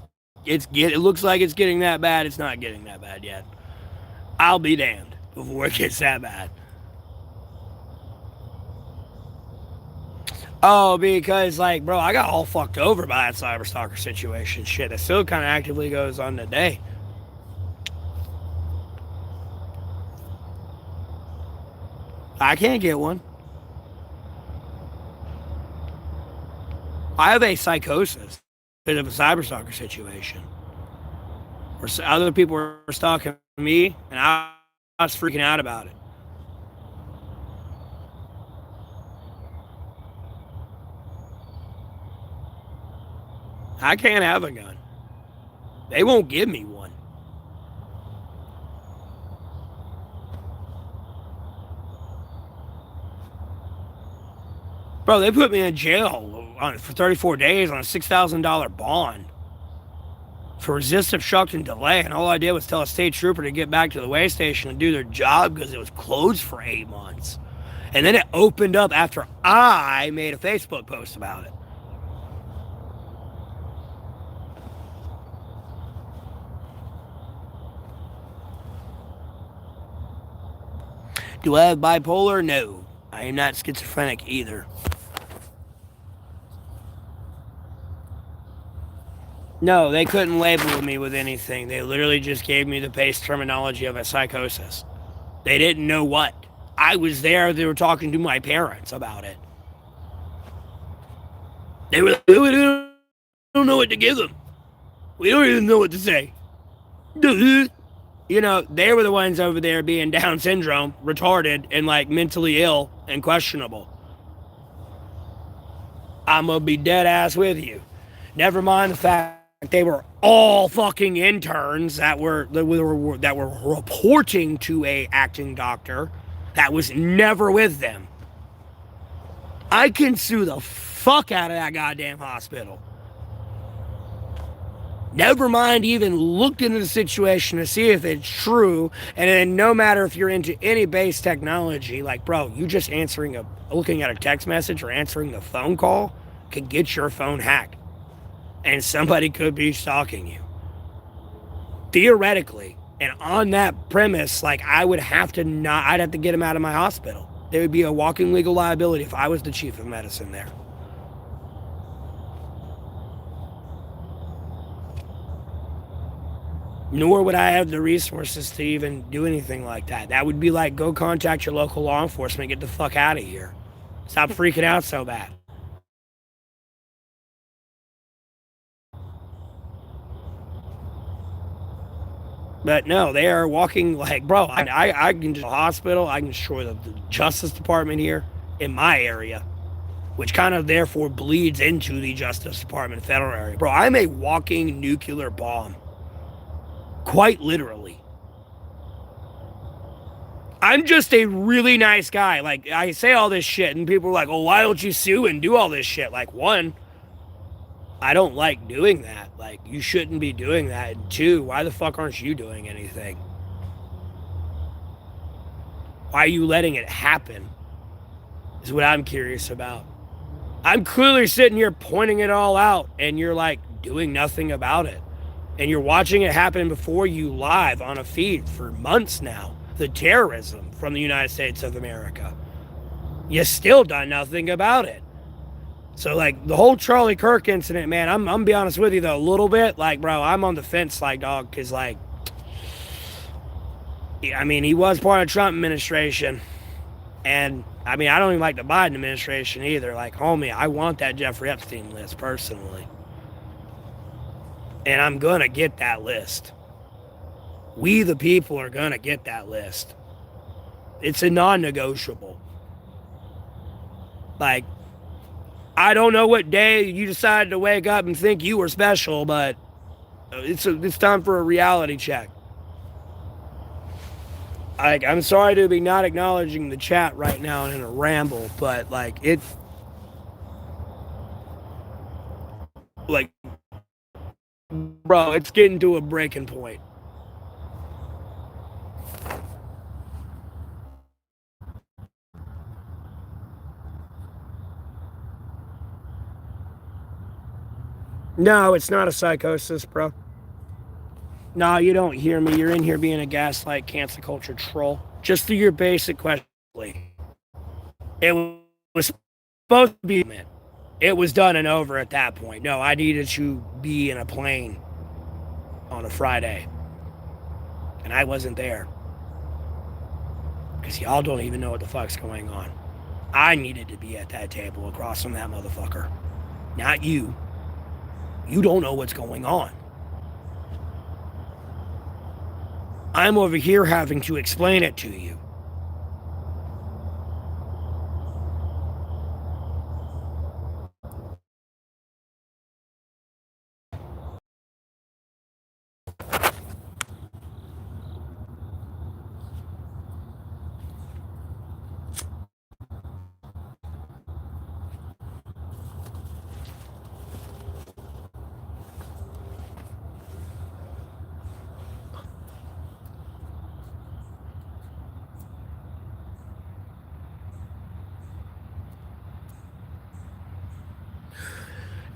looks like it's getting that bad. It's not getting that bad yet. I'll be damned before it gets that bad. Oh, because, like, bro, I got all fucked over by that cyberstalker situation. Shit, it still kind of actively goes on today. I can't get one. I have a psychosis because of a cyberstalker situation where other people were stalking me, and I was freaking out about it. I can't have a gun. They won't give me one. Bro, they put me in jail for 34 days on a $6,000 bond for resistive obstruction and delay, and all I did was tell a state trooper to get back to the way station and do their job because it was closed for 8 months. And then it opened up after I made a Facebook post about it. Do I have bipolar? No. I am not schizophrenic either. No, they couldn't label me with anything. They literally just gave me the base terminology of a psychosis. They didn't know what. I was there. They were talking to my parents about it. They were like, we don't know what to give them. We don't even know what to say. You know, they were the ones over there being Down syndrome, retarded, and like mentally ill and questionable. I'm gonna be dead ass with you. Never mind the fact they were all fucking interns that were reporting to a acting doctor that was never with them. I can sue the fuck out of that goddamn hospital. Never mind even looked into the situation to see if it's true. And then no matter if you're into any base technology, like, bro, you just looking at a text message or answering the phone call could get your phone hacked. And somebody could be stalking you. Theoretically. And on that premise, like, I'd have to get him out of my hospital. There would be a walking legal liability if I was the chief of medicine there. Nor would I have the resources to even do anything like that. That would be like, go contact your local law enforcement, get the fuck out of here. Stop freaking out so bad. But no, they are walking like, bro, I can just hospital, I can destroy the Justice Department here in my area, which kind of therefore bleeds into the Justice Department federal area. Bro, I'm a walking nuclear bomb. Quite literally. I'm just a really nice guy. Like, I say all this shit, and people are like, oh, why don't you sue and do all this shit? Like, one, I don't like doing that. Like, you shouldn't be doing that. And two, why the fuck aren't you doing anything? Why are you letting it happen? Is what I'm curious about. I'm clearly sitting here pointing it all out, and you're like doing nothing about it. And you're watching it happen before you live on a feed for months now. The terrorism from the United States of America. You still done nothing about it. So, like, the whole Charlie Kirk incident, man, I'm gonna be honest with you, though, a little bit. Like, bro, I'm on the fence, like, dog, because, like, I mean, he was part of the Trump administration. And, I mean, I don't even like the Biden administration either. Like, homie, I want that Jeffrey Epstein list, personally. And I'm gonna get that list. We, the people, are gonna get that list. It's a non-negotiable. Like, I don't know what day you decided to wake up and think you were special, but it's time for a reality check. Like, I'm sorry to be not acknowledging the chat right now in a ramble, but like, it's like, bro, it's getting to a breaking point. No, it's not a psychosis, bro. No, you don't hear me. You're in here being a gaslight, cancel culture troll. Just through your basic question. It was supposed to be, man. It was done and over at that point. No, I needed to be in a plane on a Friday. And I wasn't there. Because y'all don't even know what the fuck's going on. I needed to be at that table across from that motherfucker. not you. You don't know what's going on. I'm over here having to explain it to you.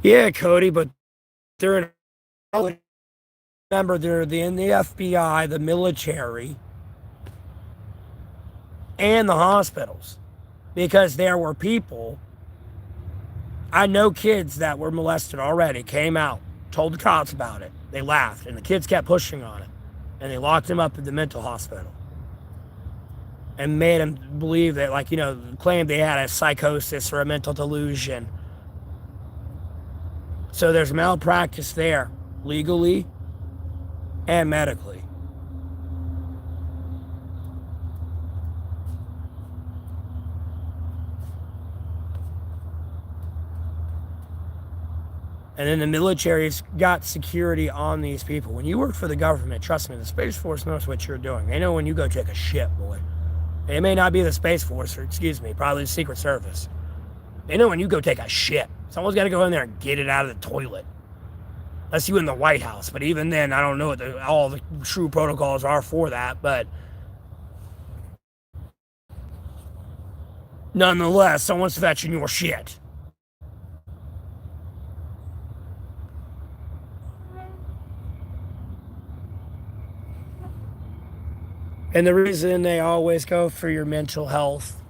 Yeah, Cody, but they're in, remember they're in the FBI, the military, and the hospitals. Because there were people, I know kids that were molested already, came out, told the cops about it. They laughed, and the kids kept pushing on it. And they locked him up at the mental hospital. And made him believe that, like, claimed they had a psychosis or a mental delusion. So there's malpractice there, legally and medically. And then the military's got security on these people. When you work for the government, trust me, the Space Force knows what you're doing. They know when you go take a shit, boy. It may not be the Space Force, or excuse me, probably the Secret Service. They know when you go take a shit. Someone's got to go in there and get it out of the toilet. Unless you in the White House. But even then, I don't know what all the true protocols are for that. But nonetheless, someone's fetching your shit. And the reason they always go for your mental health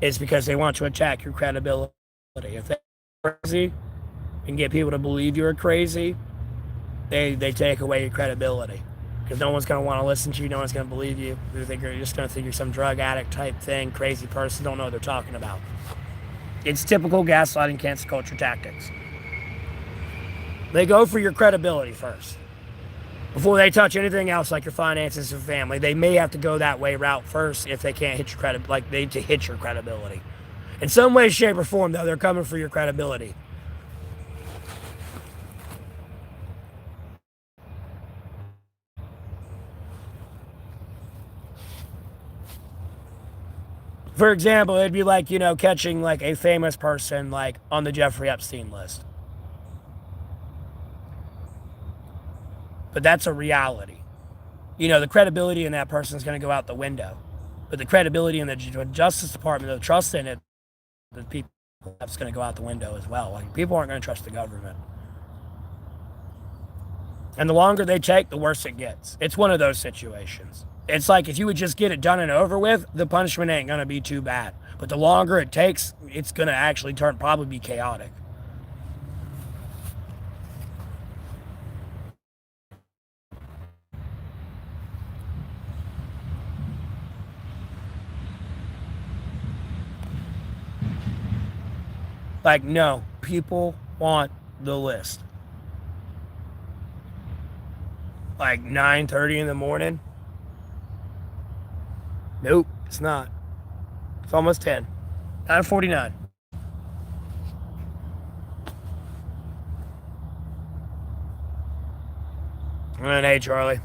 is because they want to attack your credibility. If they're crazy and get people to believe you're crazy, they take away your credibility. Because no one's going to want to listen to you, no one's going to believe you. You're just going to think you're some drug addict type thing, crazy person, don't know what they're talking about. It's typical gaslighting, cancel culture tactics. They go for your credibility first. Before they touch anything else like your finances or family, they may have to go that way route first if they can't hit your hit your credibility. In some way, shape, or form, though, they're coming for your credibility. For example, it'd be like, catching like a famous person like on the Jeffrey Epstein list. But that's a reality. The credibility in that person is going to go out the window. But the credibility in the Justice Department, the trust in it, the people, that's going to go out the window as well. Like, people aren't going to trust the government. And the longer they take, the worse it gets. It's one of those situations. It's like if you would just get it done and over with, the punishment ain't going to be too bad. But the longer it takes, it's going to actually probably be chaotic. Like, no, people want the list. Like 9:30 in the morning? Nope, it's not. It's almost 10. 9:49. And hey, Charlie.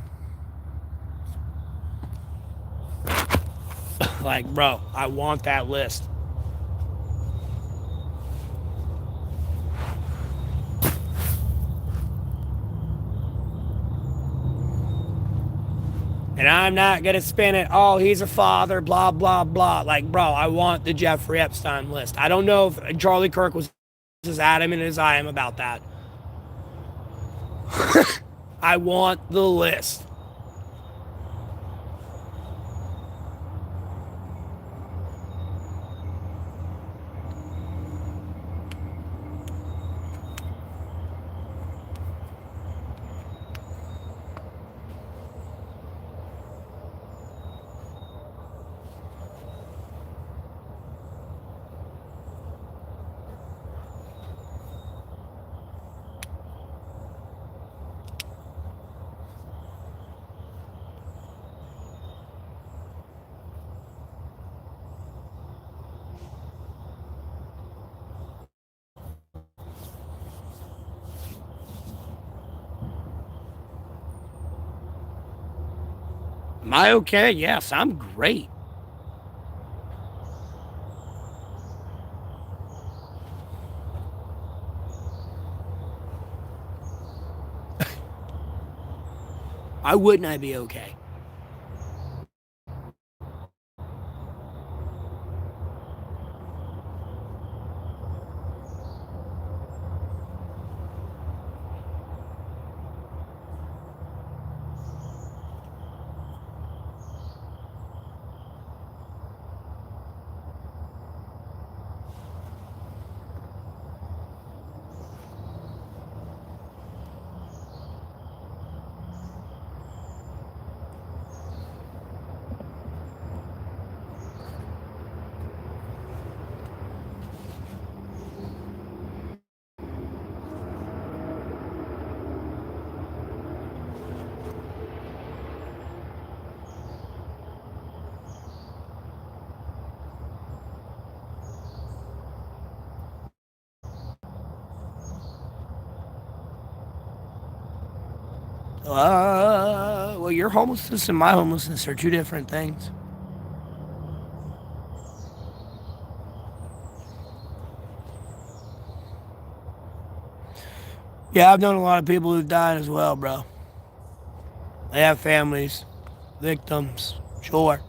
Like, bro, I want that list. And I'm not going to spin it, oh, he's a father, blah, blah, blah. Like, bro, I want the Jeffrey Epstein list. I don't know if Charlie Kirk was as adamant as I am about that. I want the list. I okay? Yes, I'm great. Why wouldn't I be okay? Well, your homelessness and my homelessness are two different things. Yeah, I've known a lot of people who've died as well, bro. They have families, victims, sure.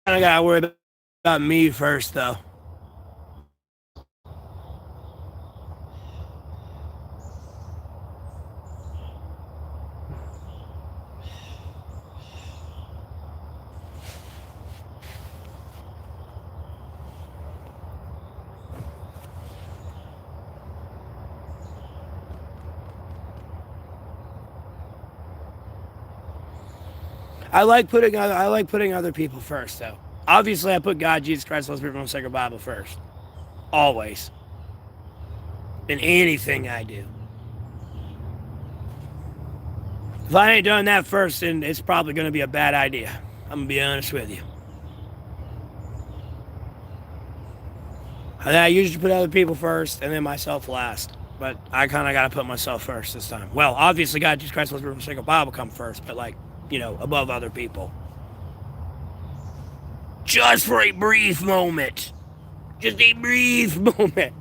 I gotta worry about me first, though. I like putting other people first, though. Obviously, I put God, Jesus Christ, Holy Spirit, and the Sacred Bible first, always, in anything I do. If I ain't done that first, then it's probably going to be a bad idea. I'm gonna be honest with you. I usually put other people first and then myself last. But I kind of got to put myself first this time. Well, obviously, God, Jesus Christ, Holy Spirit, and the Sacred Bible come first, but like, above other people. Just for a brief moment. Just a brief moment.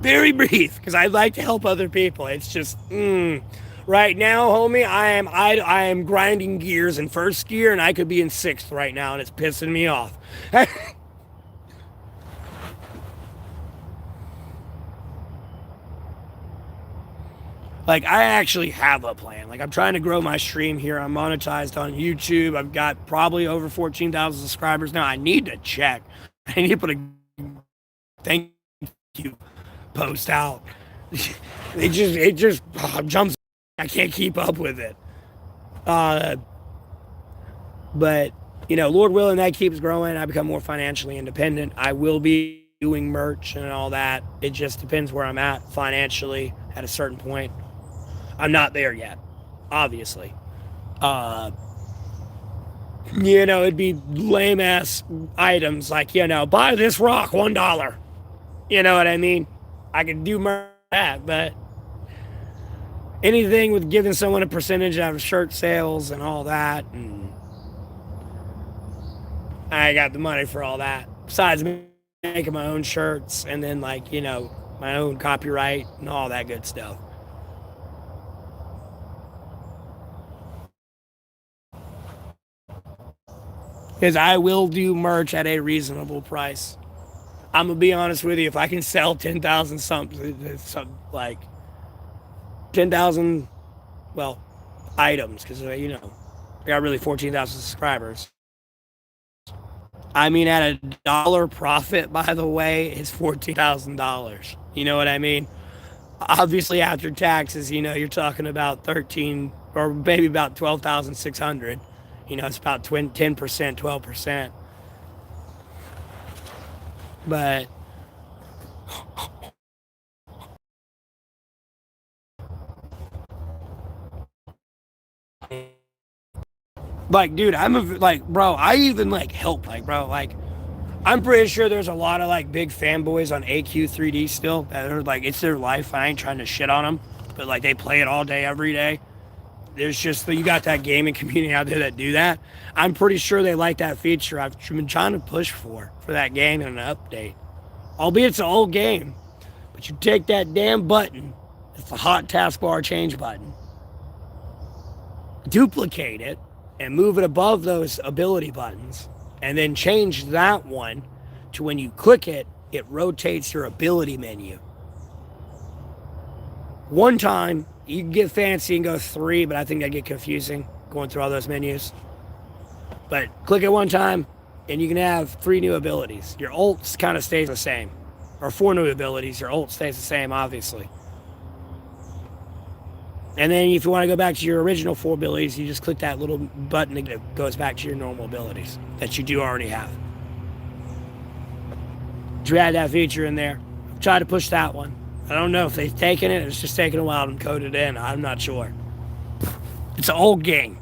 Very brief, because I'd like to help other people. It's just, right now, homie, I am grinding gears in first gear, and I could be in sixth right now, and it's pissing me off. Like, I actually have a plan. Like, I'm trying to grow my stream here. I'm monetized on YouTube. I've got probably over 14,000 subscribers now. I need to check. I need to put a thank you post out. it just jumps. I can't keep up with it. But, Lord willing, that keeps growing. I become more financially independent. I will be doing merch and all that. It just depends where I'm at financially at a certain point. I'm not there yet, obviously. It'd be lame ass items like, buy this rock, $1. You know what I mean? I could do that, but anything with giving someone a percentage out of shirt sales and all that, and I got the money for all that. Besides making my own shirts and then my own copyright and all that good stuff. Because I will do merch at a reasonable price. I'm gonna be honest with you. If I can sell 10,000 something, like 10,000, well, items, because I got really 14,000 subscribers. I mean, at a dollar profit, by the way, is $14,000. You know what I mean? Obviously, after taxes, you're talking about 13 or maybe about 12,600. It's about 10%, 12%. But dude, bro, I even help, bro, I'm pretty sure there's a lot of big fanboys on AQ3D still that are it's their life. I ain't trying to shit on them, but like they play it all day, every day. There's just, you got that gaming community out there that do that. I'm pretty sure they like that feature. I've been trying to push for that game in an update. Albeit it's an old game, but you take that damn button, it's the hot taskbar change button, duplicate it, and move it above those ability buttons, and then change that one to when you click it, it rotates your ability menu. One time, you can get fancy and go 3, but I think that'd get confusing going through all those menus. But click it one time, and you can have 3 new abilities. Your ult kind of stays the same. Or 4 new abilities, your ult stays the same, obviously. And then if you want to go back to your original 4 abilities, you just click that little button that goes back to your normal abilities that you do already have. To add that feature in there, try to push that one. I don't know if they've taken it, it's just taking a while to code it in. I'm not sure. It's an old game.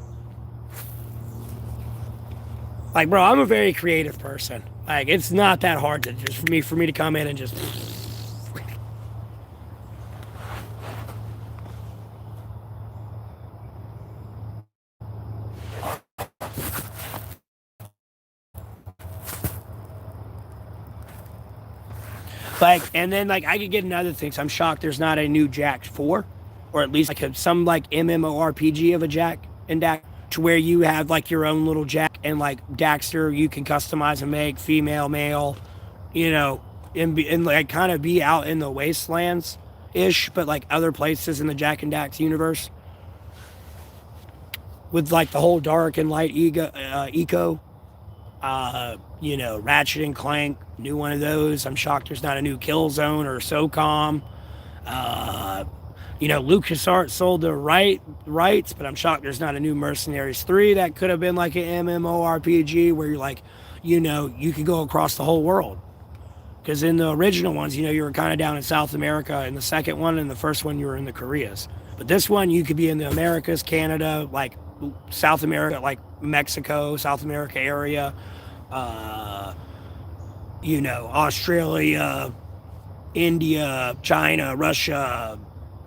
Like, bro, I'm a very creative person. Like, it's not that hard to just for me to come in and just... Like, and then, like, I could get into other things. I'm shocked there's not a new Jack 4, or at least like some like MMORPG of a Jack and Dax, to where you have like your own little Jack and like Daxter you can customize and make female, male, you know, and like kind of be out in the wastelands ish, but like other places in the Jack and Dax universe with like the whole dark and light eco. You know, Ratchet and Clank, new one of those. I'm shocked there's not a new Killzone or SOCOM. You know, LucasArts sold the rights, but I'm shocked there's not a new Mercenaries 3 that could have been like an MMORPG where you're like, you know, you could go across the whole world. Because in the original ones, you know, you were kind of down in South America. In the second one and the first one, you were in the Koreas. But this one, you could be in the Americas, Canada, like South America, like Mexico, South America area, you know, Australia, India, China, Russia,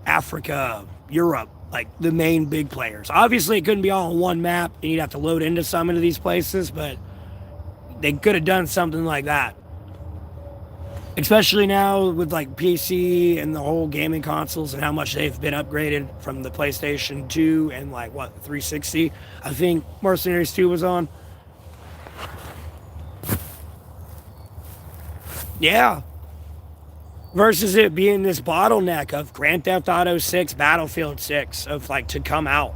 Africa, Europe, like the main big players. Obviously, it couldn't be all on one map, and you'd have to load into some of these places, but they could have done something like that. Especially now with like PC and the whole gaming consoles and how much they've been upgraded from the PlayStation 2 and like what, 360. I think Mercenaries 2 was on. Yeah. Versus it being this bottleneck of Grand Theft Auto 6, Battlefield 6, of like to come out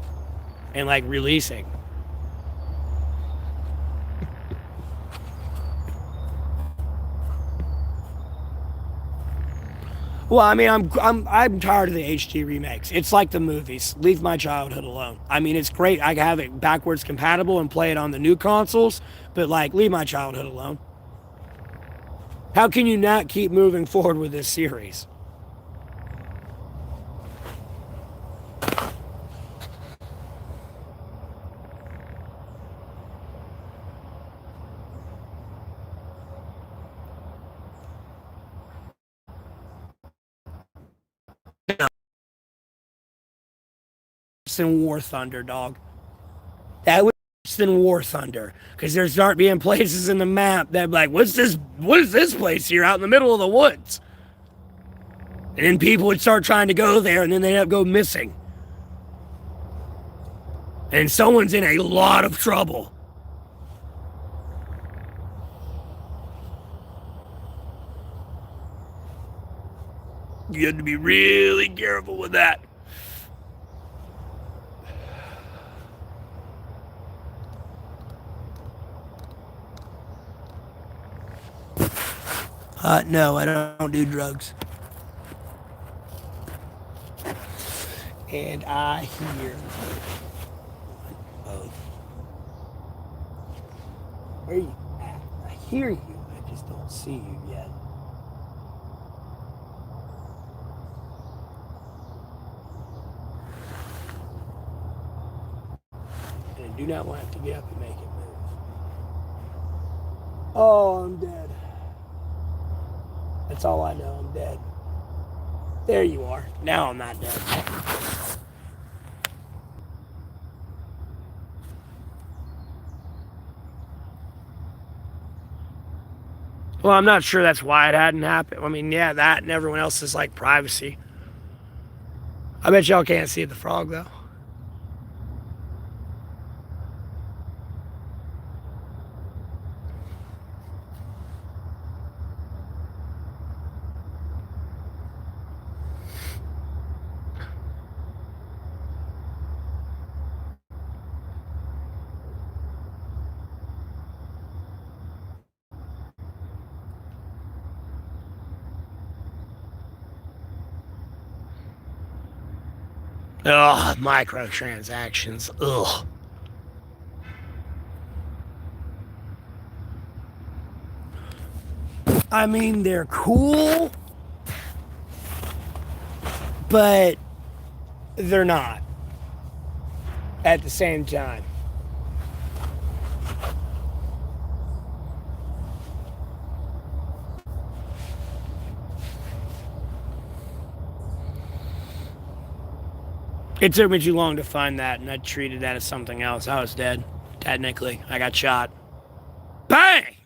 and like releasing. Well, I mean, I'm tired of the HD remakes. It's like the movies. Leave my childhood alone. I mean, it's great. I have it backwards compatible and play it on the new consoles, but like, leave my childhood alone. How can you not keep moving forward with this series? Than War Thunder, dog. That was worse than War Thunder, because there start being places in the map that like, what's this? What is this place here out in the middle of the woods? And then people would start trying to go there, and then they'd go missing, and someone's in a lot of trouble. You have to be really careful with that. No, I don't do drugs. And I hear both. Where are you at? I hear you, I just don't see you yet. And I do not want to get up and make it move. Oh, I'm dead. That's all I know, I'm dead. There you are. Now I'm not dead. Well, I'm not sure that's why it hadn't happened. I mean, yeah, that and everyone else's like privacy. I bet y'all can't see the frog though. Ugh, microtransactions. Ugh. I mean, they're cool, but they're not at the same time. It took me too long to find that, and I treated that as something else. I was dead, technically. I got shot. Bang!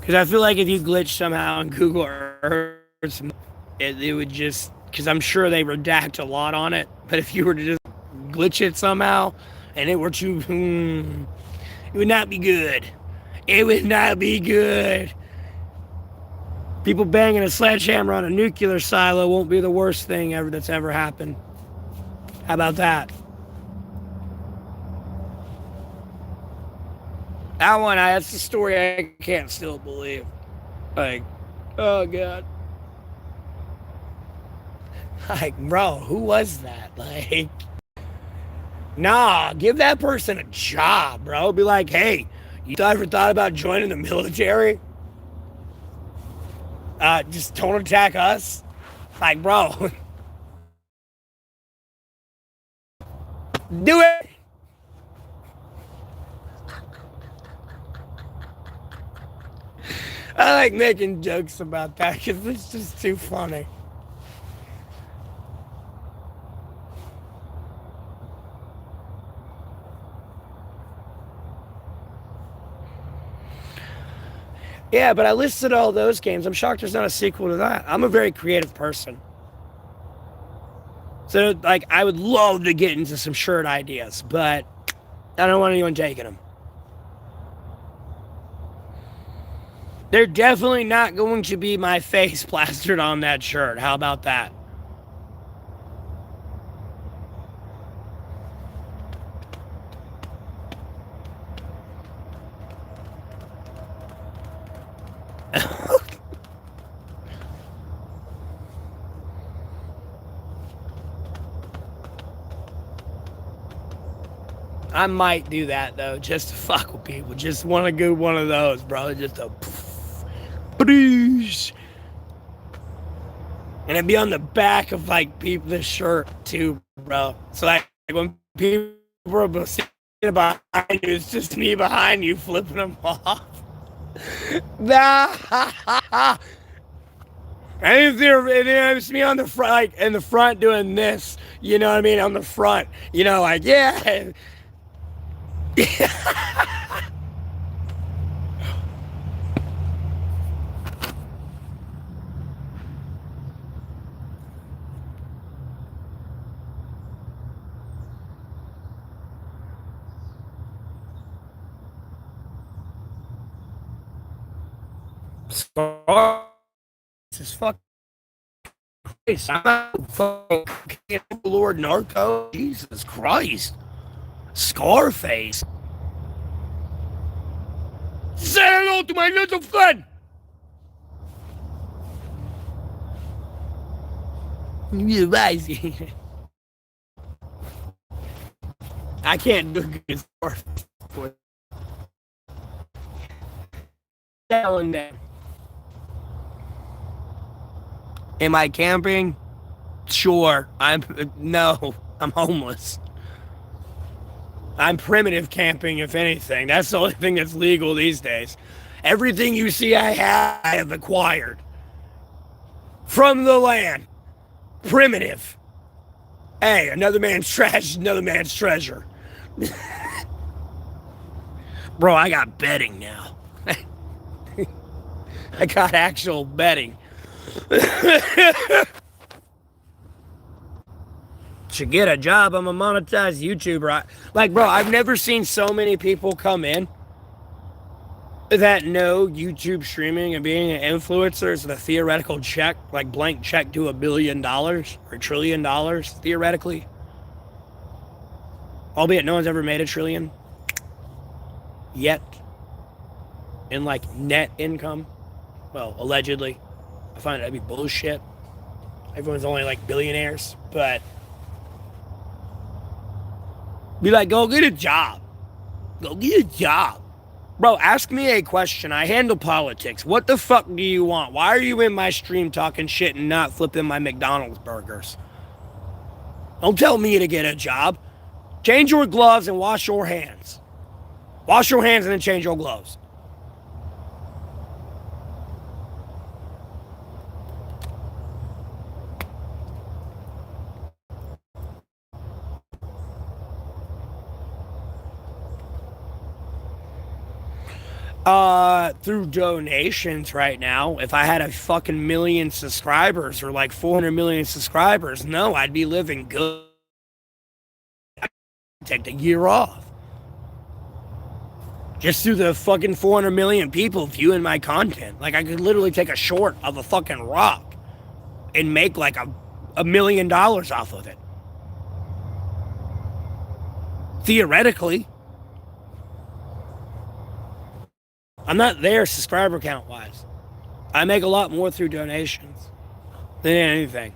Because I feel like if you glitch somehow on Google Earth, it would just... Because I'm sure they redact a lot on it. But if you were to just glitch it somehow, and it were to... it would not be good. It would not be good. People banging a sledgehammer on a nuclear silo won't be the worst thing ever that's ever happened. How about that? That one, that's the story I can't still believe. Like, oh God. Like, bro, who was that? Like, nah, give that person a job, bro. Be like, hey, you ever thought about joining the military? Just don't attack us. Like, bro, do it. I like making jokes about that because it's just too funny. Yeah, but I listed all those games. I'm shocked there's not a sequel to that. I'm a very creative person. So, like, I would love to get into some shirt ideas, but I don't want anyone taking them. They're definitely not going to be my face plastered on that shirt. How about that? I might do that though, just to fuck with people. Just want to go one of those, bro. Just a please. And it'd be on the back of like people this shirt too, bro. So like when people are sitting behind you, it's just me behind you flipping them off. Nah. And it's me on the front, like in the front doing this. You know what I mean? On the front, you know, like yeah. This is fucking Christ. I'm not fucking Lord Narco. Jesus Christ. Scarface. Say hello to my little friend. You're rising. I can't do good Scarface. Telling them. Am I camping? Sure, I'm homeless. I'm primitive camping, if anything. That's the only thing that's legal these days. Everything you see I have acquired from the land. Primitive. Hey, another man's trash is another man's treasure. Bro, I got bedding now. I got actual bedding. Should get a job. I'm a monetized YouTuber. Like, bro, I've never seen so many people come in that know YouTube streaming and being an influencer is the theoretical check, like blank check to $1 billion or $1 trillion, theoretically. Albeit no one's ever made $1 trillion yet in like net income. Well, allegedly. I find that'd be bullshit. Everyone's only like billionaires, but be like, go get a job. Go get a job. Bro, ask me a question. I handle politics. What the fuck do you want? Why are you in my stream talking shit and not flipping my McDonald's burgers? Don't tell me to get a job. Change your gloves and wash your hands. Wash your hands and then change your gloves. Through donations right now, if I had a fucking million subscribers or like 400 million subscribers, no, I'd be living good. I'd take the year off. Just through the fucking 400 million people viewing my content. Like, I could literally take a short of a fucking rock and make like $1 million off of it. Theoretically. I'm not there subscriber count wise. I make a lot more through donations than anything.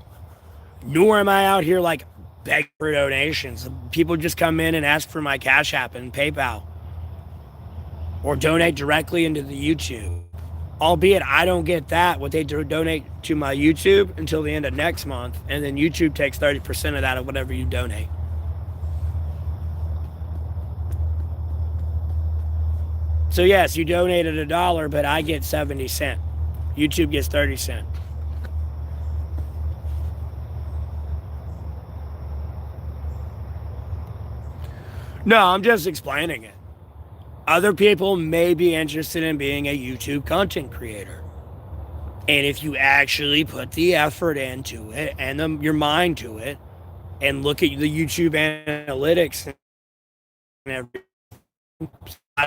Nor am I out here like begging for donations. People just come in and ask for my Cash App and PayPal. Or donate directly into the YouTube. Albeit I don't get that, what they donate to my YouTube until the end of next month. And then YouTube takes 30% of that of whatever you donate. So yes, you donated $1, but I get 70 cents. YouTube gets 30 cents. No, I'm just explaining it. Other people may be interested in being a YouTube content creator. And if you actually put the effort into it and your mind to it and look at the YouTube analytics and everything,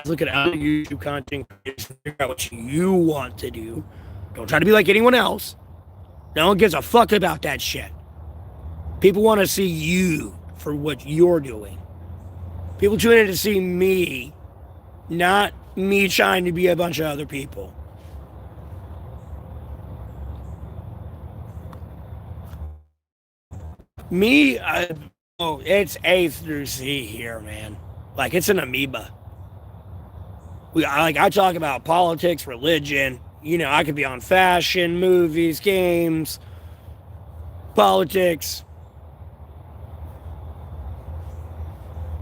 look at other YouTube content creators and figure out what you want to do. Don't try to be like anyone else. No one gives a fuck about that shit. People want to see you for what you're doing. People tune in to see me, not me trying to be a bunch of other people. Me, it's A through C here, man. Like, it's an amoeba. I talk about politics, religion. You know, I could be on fashion, movies, games, politics,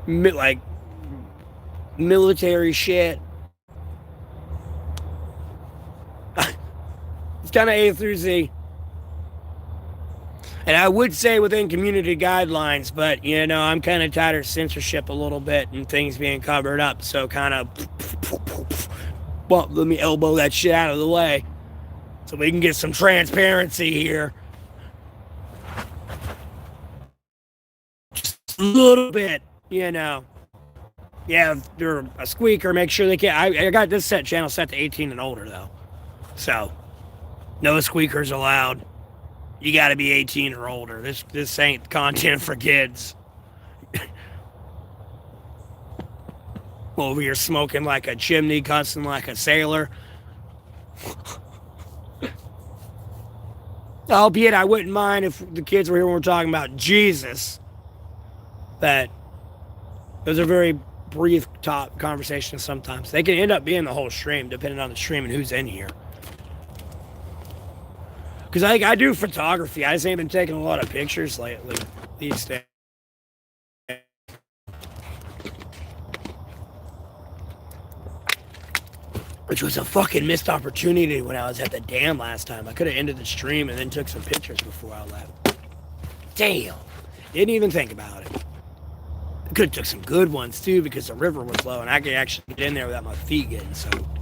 like military shit. It's kind of A through Z. And I would say within community guidelines, but, you know, I'm kind of tired of censorship a little bit and things being covered up. So kind of, well, let me elbow that shit out of the way so we can get some transparency here. Just a little bit, you know. Yeah, if they're a squeaker, make sure they can. I got this channel set to 18 and older, though. So, no squeakers allowed. You got to be 18 or older. This ain't content for kids. Over here smoking like a chimney, cussing like a sailor. Albeit I wouldn't mind if the kids were here when we're talking about Jesus. But those are very brief top conversations sometimes. They can end up being the whole stream, depending on the stream and who's in here. Because I do photography. I just ain't been taking a lot of pictures lately these days. Which was a fucking missed opportunity when I was at the dam last time. I could have ended the stream and then took some pictures before I left. Damn. Didn't even think about it. I could have took some good ones too because the river was low and I could actually get in there without my feet getting soaked.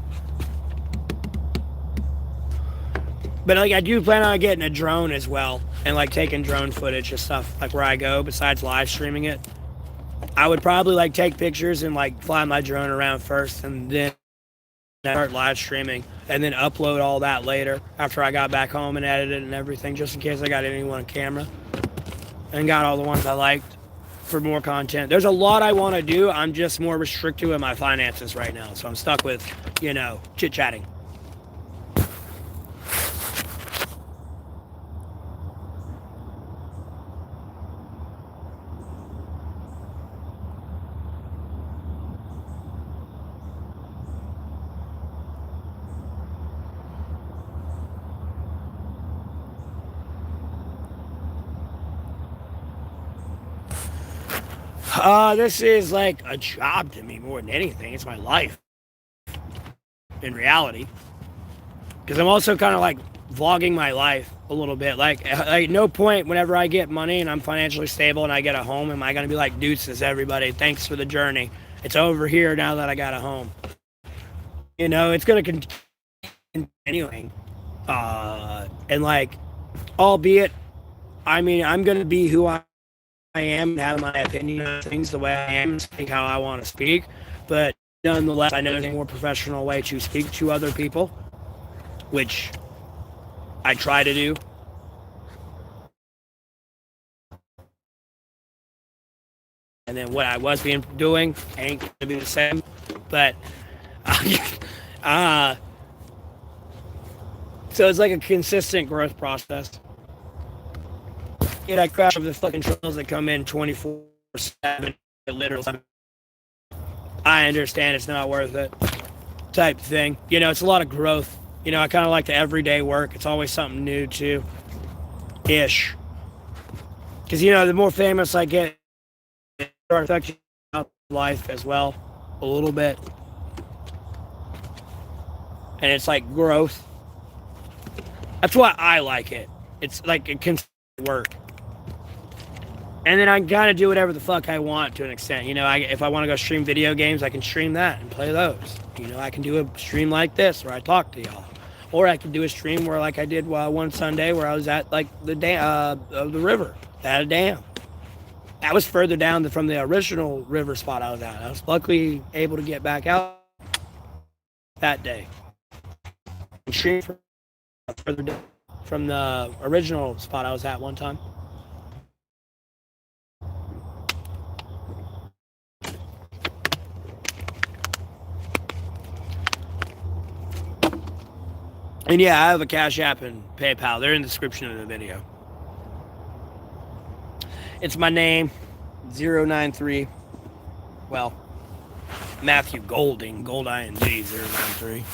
But like I do plan on getting a drone as well and like taking drone footage of stuff like where I go besides live streaming it. I would probably like take pictures and like fly my drone around first and then start live streaming and then upload all that later after I got back home and edited and everything, just in case I got anyone on camera and got all the ones I liked for more content. There's a lot I want to do. I'm just more restricted with my finances right now, so I'm stuck with, you know, chit-chatting. This is like a job to me more than anything. It's my life, in reality. Because I'm also kind of like vlogging my life a little bit. Like no point whenever I get money and I'm financially stable and I get a home, am I going to be like, deuces, everybody, thanks for the journey. It's over here now that I got a home. You know, it's going to continuing. And like, albeit, I mean, I'm going to be who I am and have my opinion on things the way I am and speak how I want to speak, but nonetheless I know there's a more professional way to speak to other people, which I try to do. And then what I was doing ain't gonna be the same, but so it's like a consistent growth process. I crash over the fucking trails that come in 24/7, literally. I understand it's not worth it, type thing. You know, it's a lot of growth. You know, I kind of like the everyday work. It's always something new too, ish. Because you know, the more famous I get, it starts affecting life as well, a little bit. And it's like growth. That's why I like it. It's like a consistent work. And then I can kind of do whatever the fuck I want to an extent. You know, if I want to go stream video games, I can stream that and play those. You know, I can do a stream like this where I talk to y'all. Or I can do a stream where like I did one Sunday where I was at like the river, at a dam. That was further down from the original river spot I was at. I was luckily able to get back out that day. And stream further down from the original spot I was at one time. And yeah, I have a Cash App and PayPal. They're in the description of the video. It's my name, 093. Well, Matthew Golding, Gold ING 093.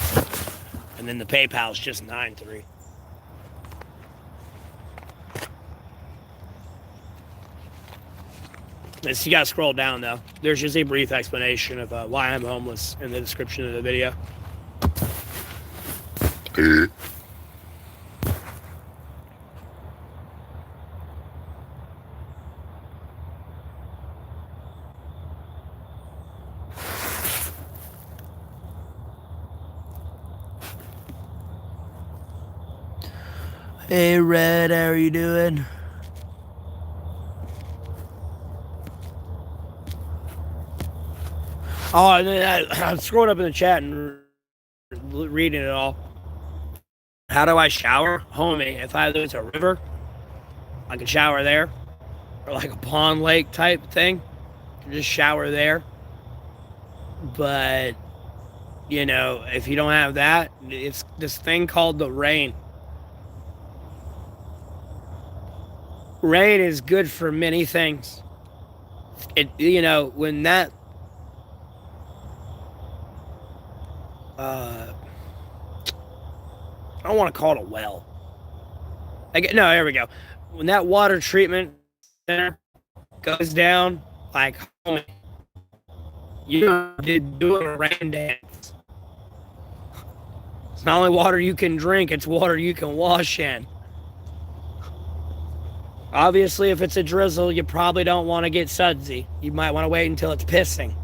And then the PayPal is just 93. You gotta scroll down though. There's just a brief explanation of why I'm homeless in the description of the video. Hey Red, how are you doing? Oh, and then I'm scrolling up in the chat and reading it all. How do I shower? Homie, if there's a river, I can shower there. Or like a pond lake type thing. I can just shower there. But, you know, if you don't have that, it's this thing called the rain. Rain is good for many things. It, you know, when that I don't want to call it a well. No, here we go. When that water treatment center goes down, like, homie, you did do a rain dance. It's not only water you can drink, it's water you can wash in. Obviously, if it's a drizzle, you probably don't want to get sudsy. You might want to wait until it's pissing.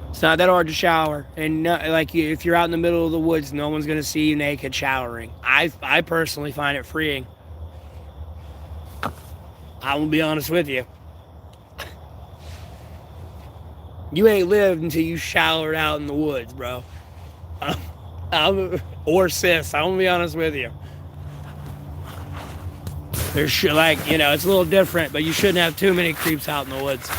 It's not that hard to shower, and like if you're out in the middle of the woods, no one's gonna see you naked showering. I personally find it freeing. I will be honest with you. You ain't lived until you showered out in the woods, bro. Or sis. I'm gonna be honest with you. There's like, it's a little different, but you shouldn't have too many creeps out in the woods.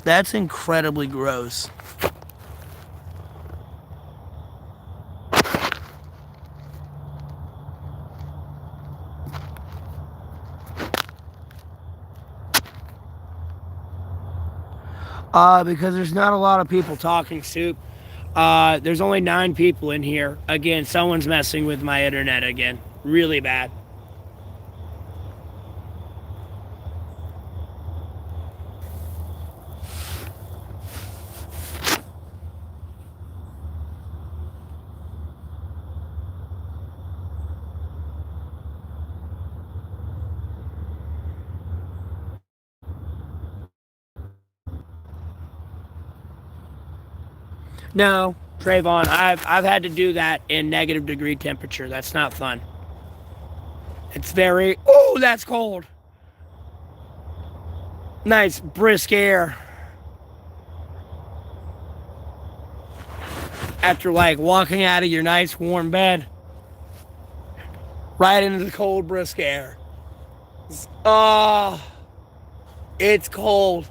That's incredibly gross. Because there's not a lot of people talking soup. There's only 9 people in here. Again, someone's messing with my internet again. Really bad. No, Trayvon, I've had to do that in negative degree temperature. That's not fun. It's very... Oh, that's cold. Nice, brisk air. After, like, walking out of your nice warm bed, right into the cold, brisk air. Oh, it's cold.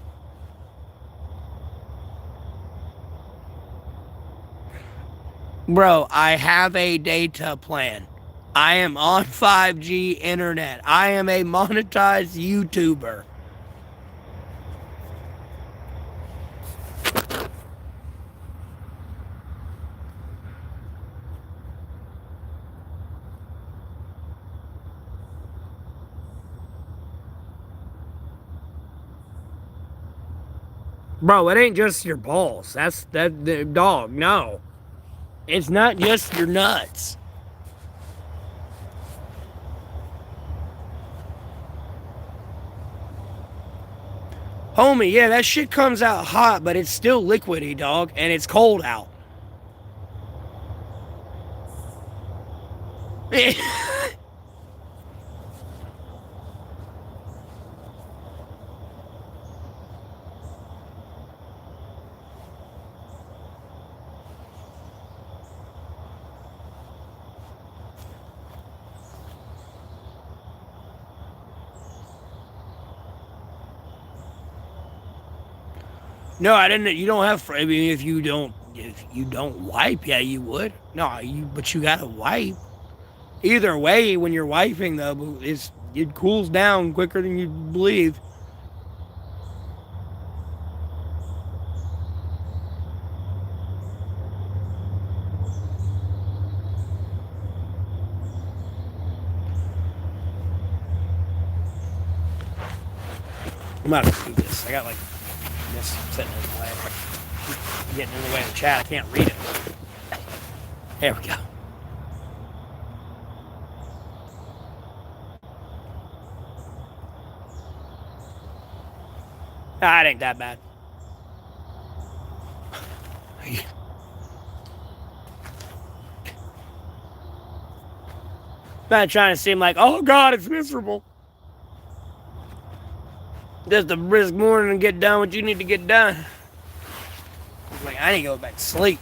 Bro, I have a data plan. I am on 5G internet. I am a monetized YouTuber. Bro, it ain't just your balls. That's the dog. No. It's not just your nuts. Homie, yeah, that shit comes out hot, but it's still liquidy, dog, and it's cold out. No, I didn't. You don't have. I mean, if you don't wipe, yeah, you would. No, but you gotta wipe. Either way, when you're wiping though, it cools down quicker than you believe. I'm about to do this. I got like this sitting in the way. Getting in the way of the chat. I can't read it. There we go. Nah, it ain't that bad. Not trying to seem like, oh God, it's miserable. Just a brisk morning and get done what you need to get done. It's like, I need to go back to sleep.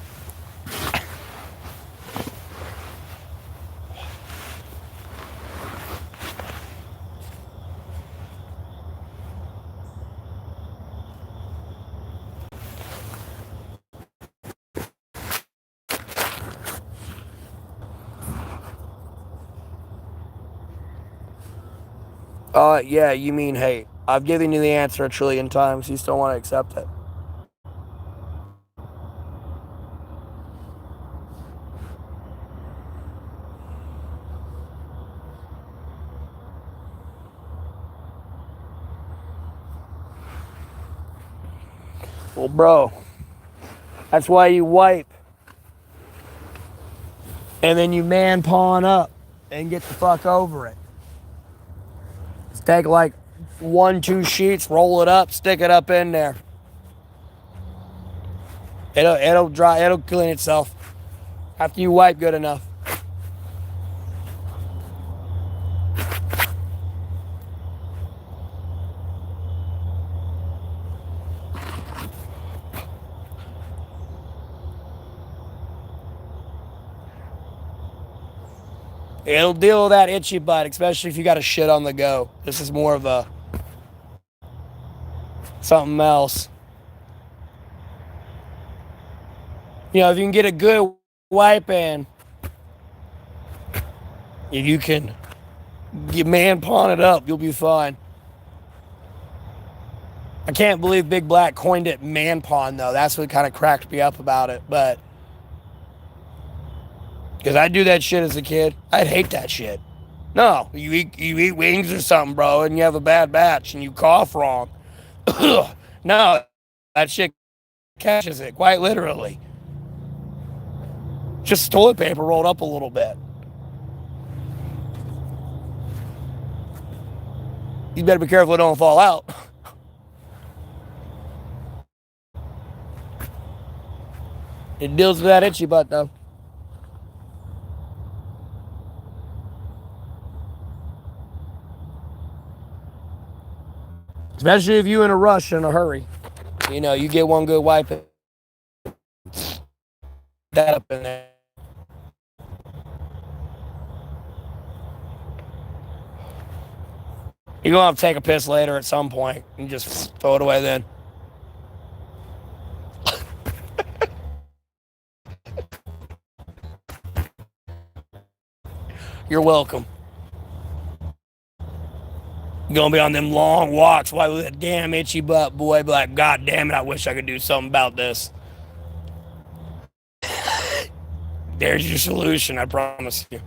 Yeah, you mean hate. I've given you the answer a trillion times. You still want to accept it. Well, bro, that's why you wipe. And then you man pawn up and get the fuck over it. Just take like 1-2 sheets, roll it up, stick it up in there. It'll dry, it'll clean itself after you wipe good enough. It'll deal with that itchy butt, especially if you got a shit on the go. This is more of a something else. You know, if you can get a good wipe in, if you can man pawn it up, you'll be fine. I can't believe Big Black coined it man pawn, though. That's what kind of cracked me up about it. But because I do that shit as a kid, I'd hate that shit. No, you eat wings or something, bro, and you have a bad batch and you cough wrong. No, that shit catches it, quite literally. Just toilet paper rolled up a little bit. You better be careful it don't fall out. It deals with that itchy butt, though. Especially if you're in a rush, in a hurry. You know, you get one good wipe, that up in there. You're going to have to take a piss later at some point and just throw it away then. You're welcome. You're going to be on them long walks while with that damn itchy butt, boy. Be like, God damn it, I wish I could do something about this. There's your solution, I promise you.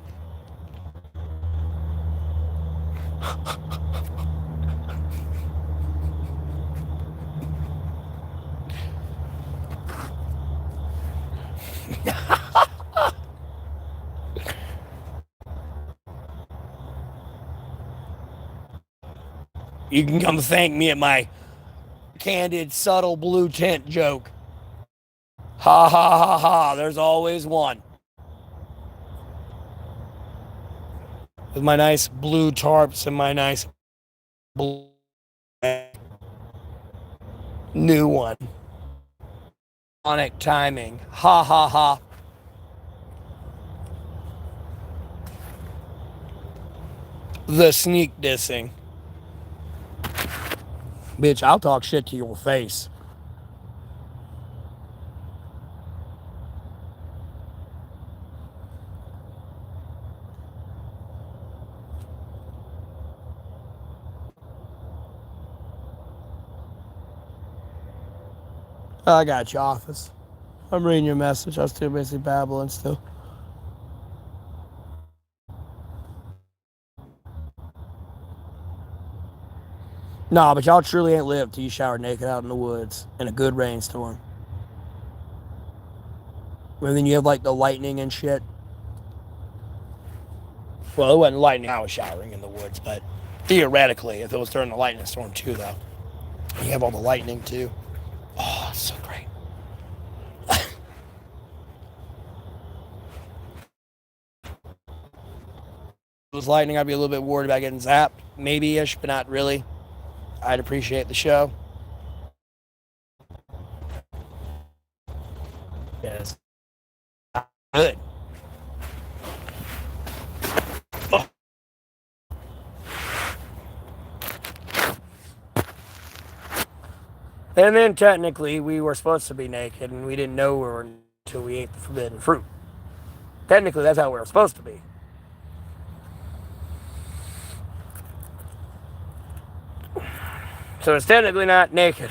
You can come thank me at my candid, subtle blue tint joke. Ha ha ha ha, there's always one. With my nice blue tarps and my nice blue new one. Sonic timing. Ha ha ha. The sneak dissing. Bitch, I'll talk shit to your face. I got you, office. I'm reading your message. I was still basically babbling still. Nah, but y'all truly ain't lived till you showered naked out in the woods in a good rainstorm. And then you have like the lightning and shit. Well, it wasn't lightning. I was showering in the woods, but theoretically, if it was during the lightning storm too, though, you have all the lightning too. Oh, it's so great. If it was lightning, I'd be a little bit worried about getting zapped. Maybe-ish, but not really. I'd appreciate the show. Yes. Good. Oh. And then technically we were supposed to be naked and we didn't know we were until we ate the forbidden fruit. Technically that's how we were supposed to be. So it's technically not naked.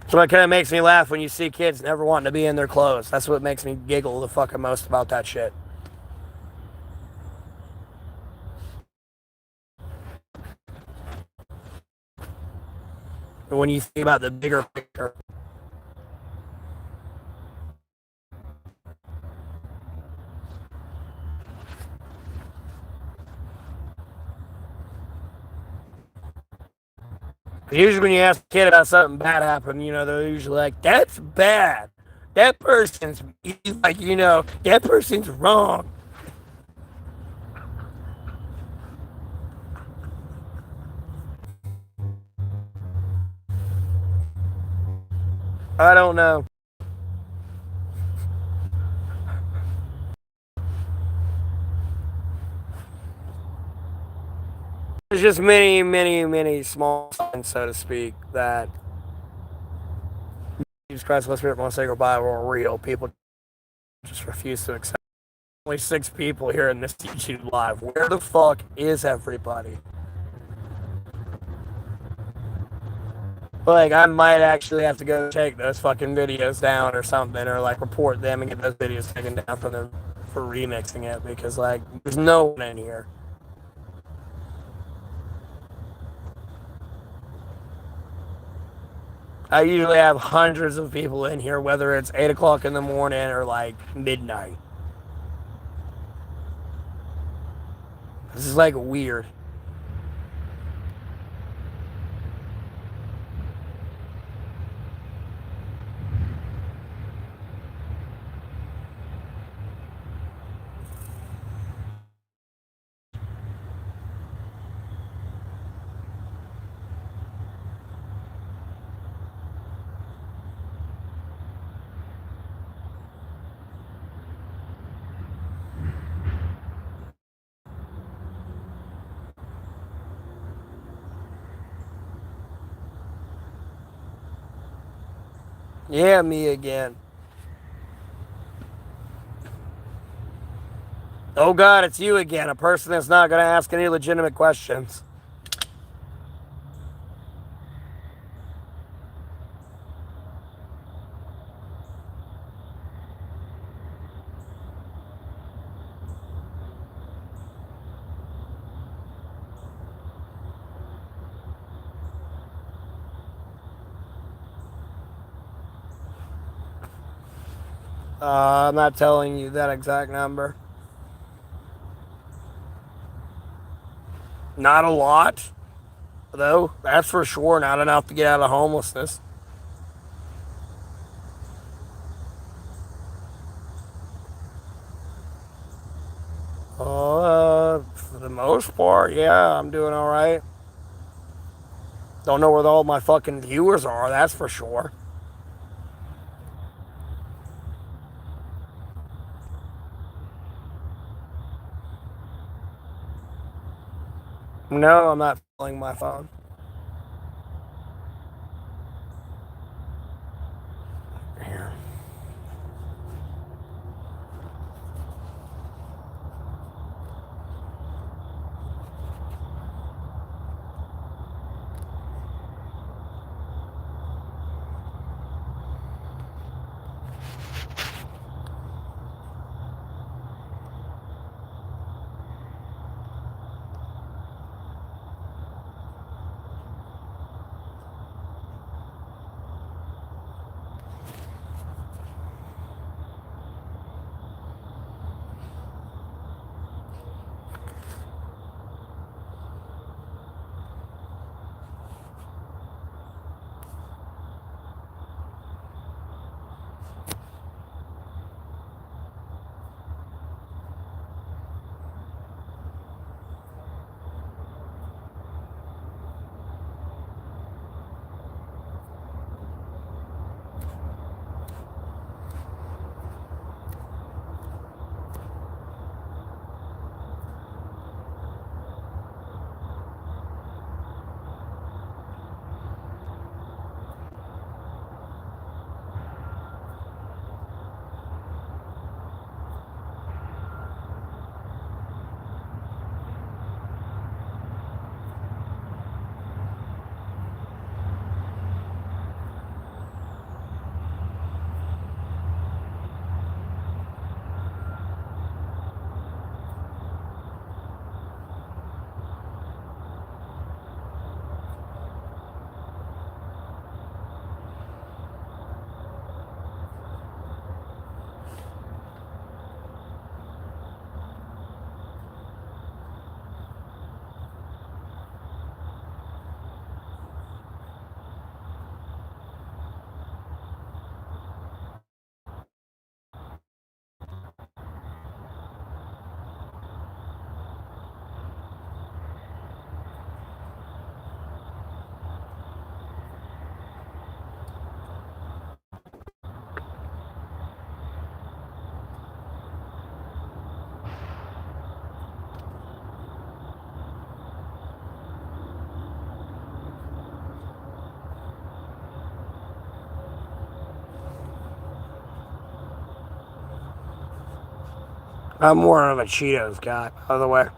So it kind of makes me laugh when you see kids never wanting to be in their clothes. That's what makes me giggle the fucking most about that shit. But when you think about the bigger picture, usually when you ask a kid about something bad happened, they're usually like, that's bad. That person's, like, that person's wrong. I don't know. There's just many, many, many small signs, so to speak, that Jesus Christ, Holy Spirit, Most Sacred Bible are real. People just refuse to accept. Only 6 people here in this YouTube live. Where the fuck is everybody? Like, I might actually have to go take those fucking videos down or something, or like report them and get those videos taken down from them for remixing it, because like there's no one in here. I usually have hundreds of people in here, whether it's 8 o'clock in the morning or like midnight. This is like weird. Yeah, me again. Oh God, it's you again, a person that's not going to ask any legitimate questions. I'm not telling you that exact number. Not a lot, though. That's for sure. Not enough to get out of homelessness. For the most part, yeah, I'm doing all right. Don't know where all my fucking viewers are, that's for sure. No, I'm not filling my phone. Here. I'm more of a Cheetos guy, by the way.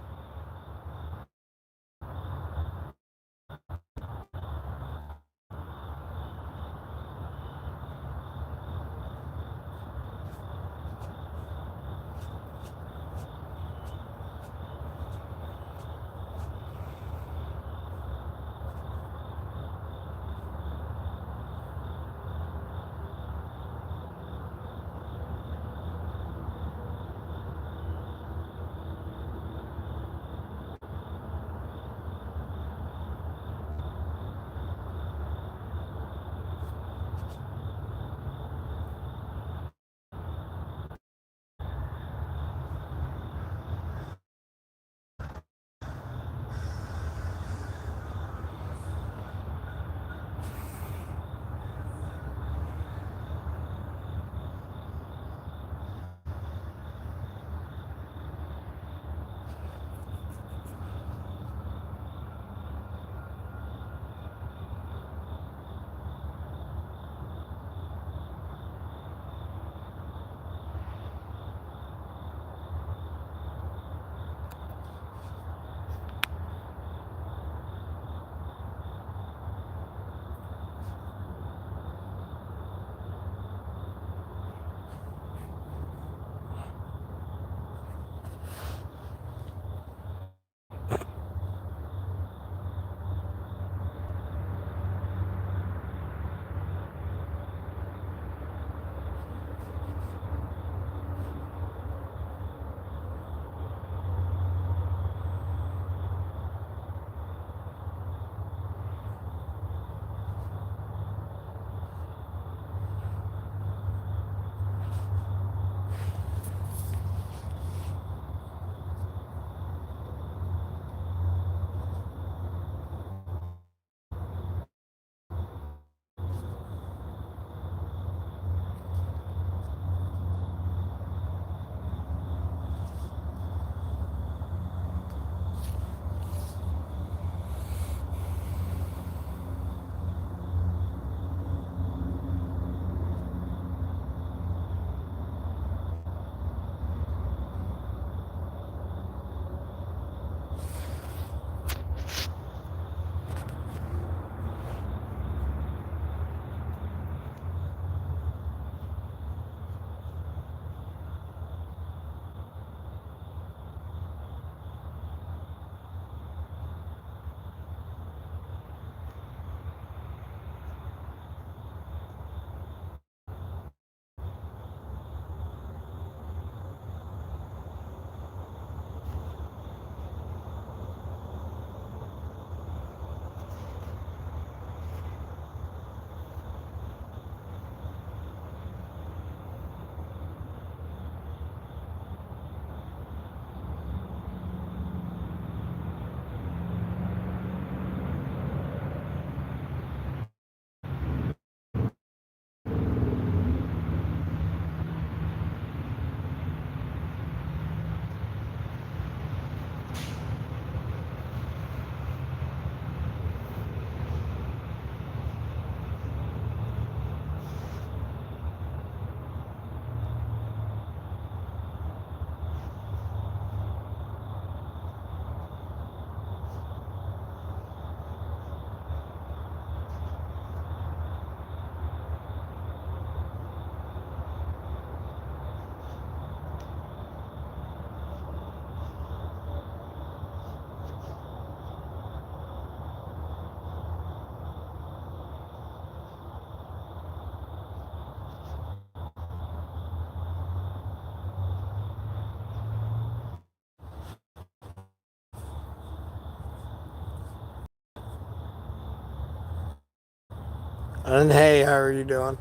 And hey, how are you doing?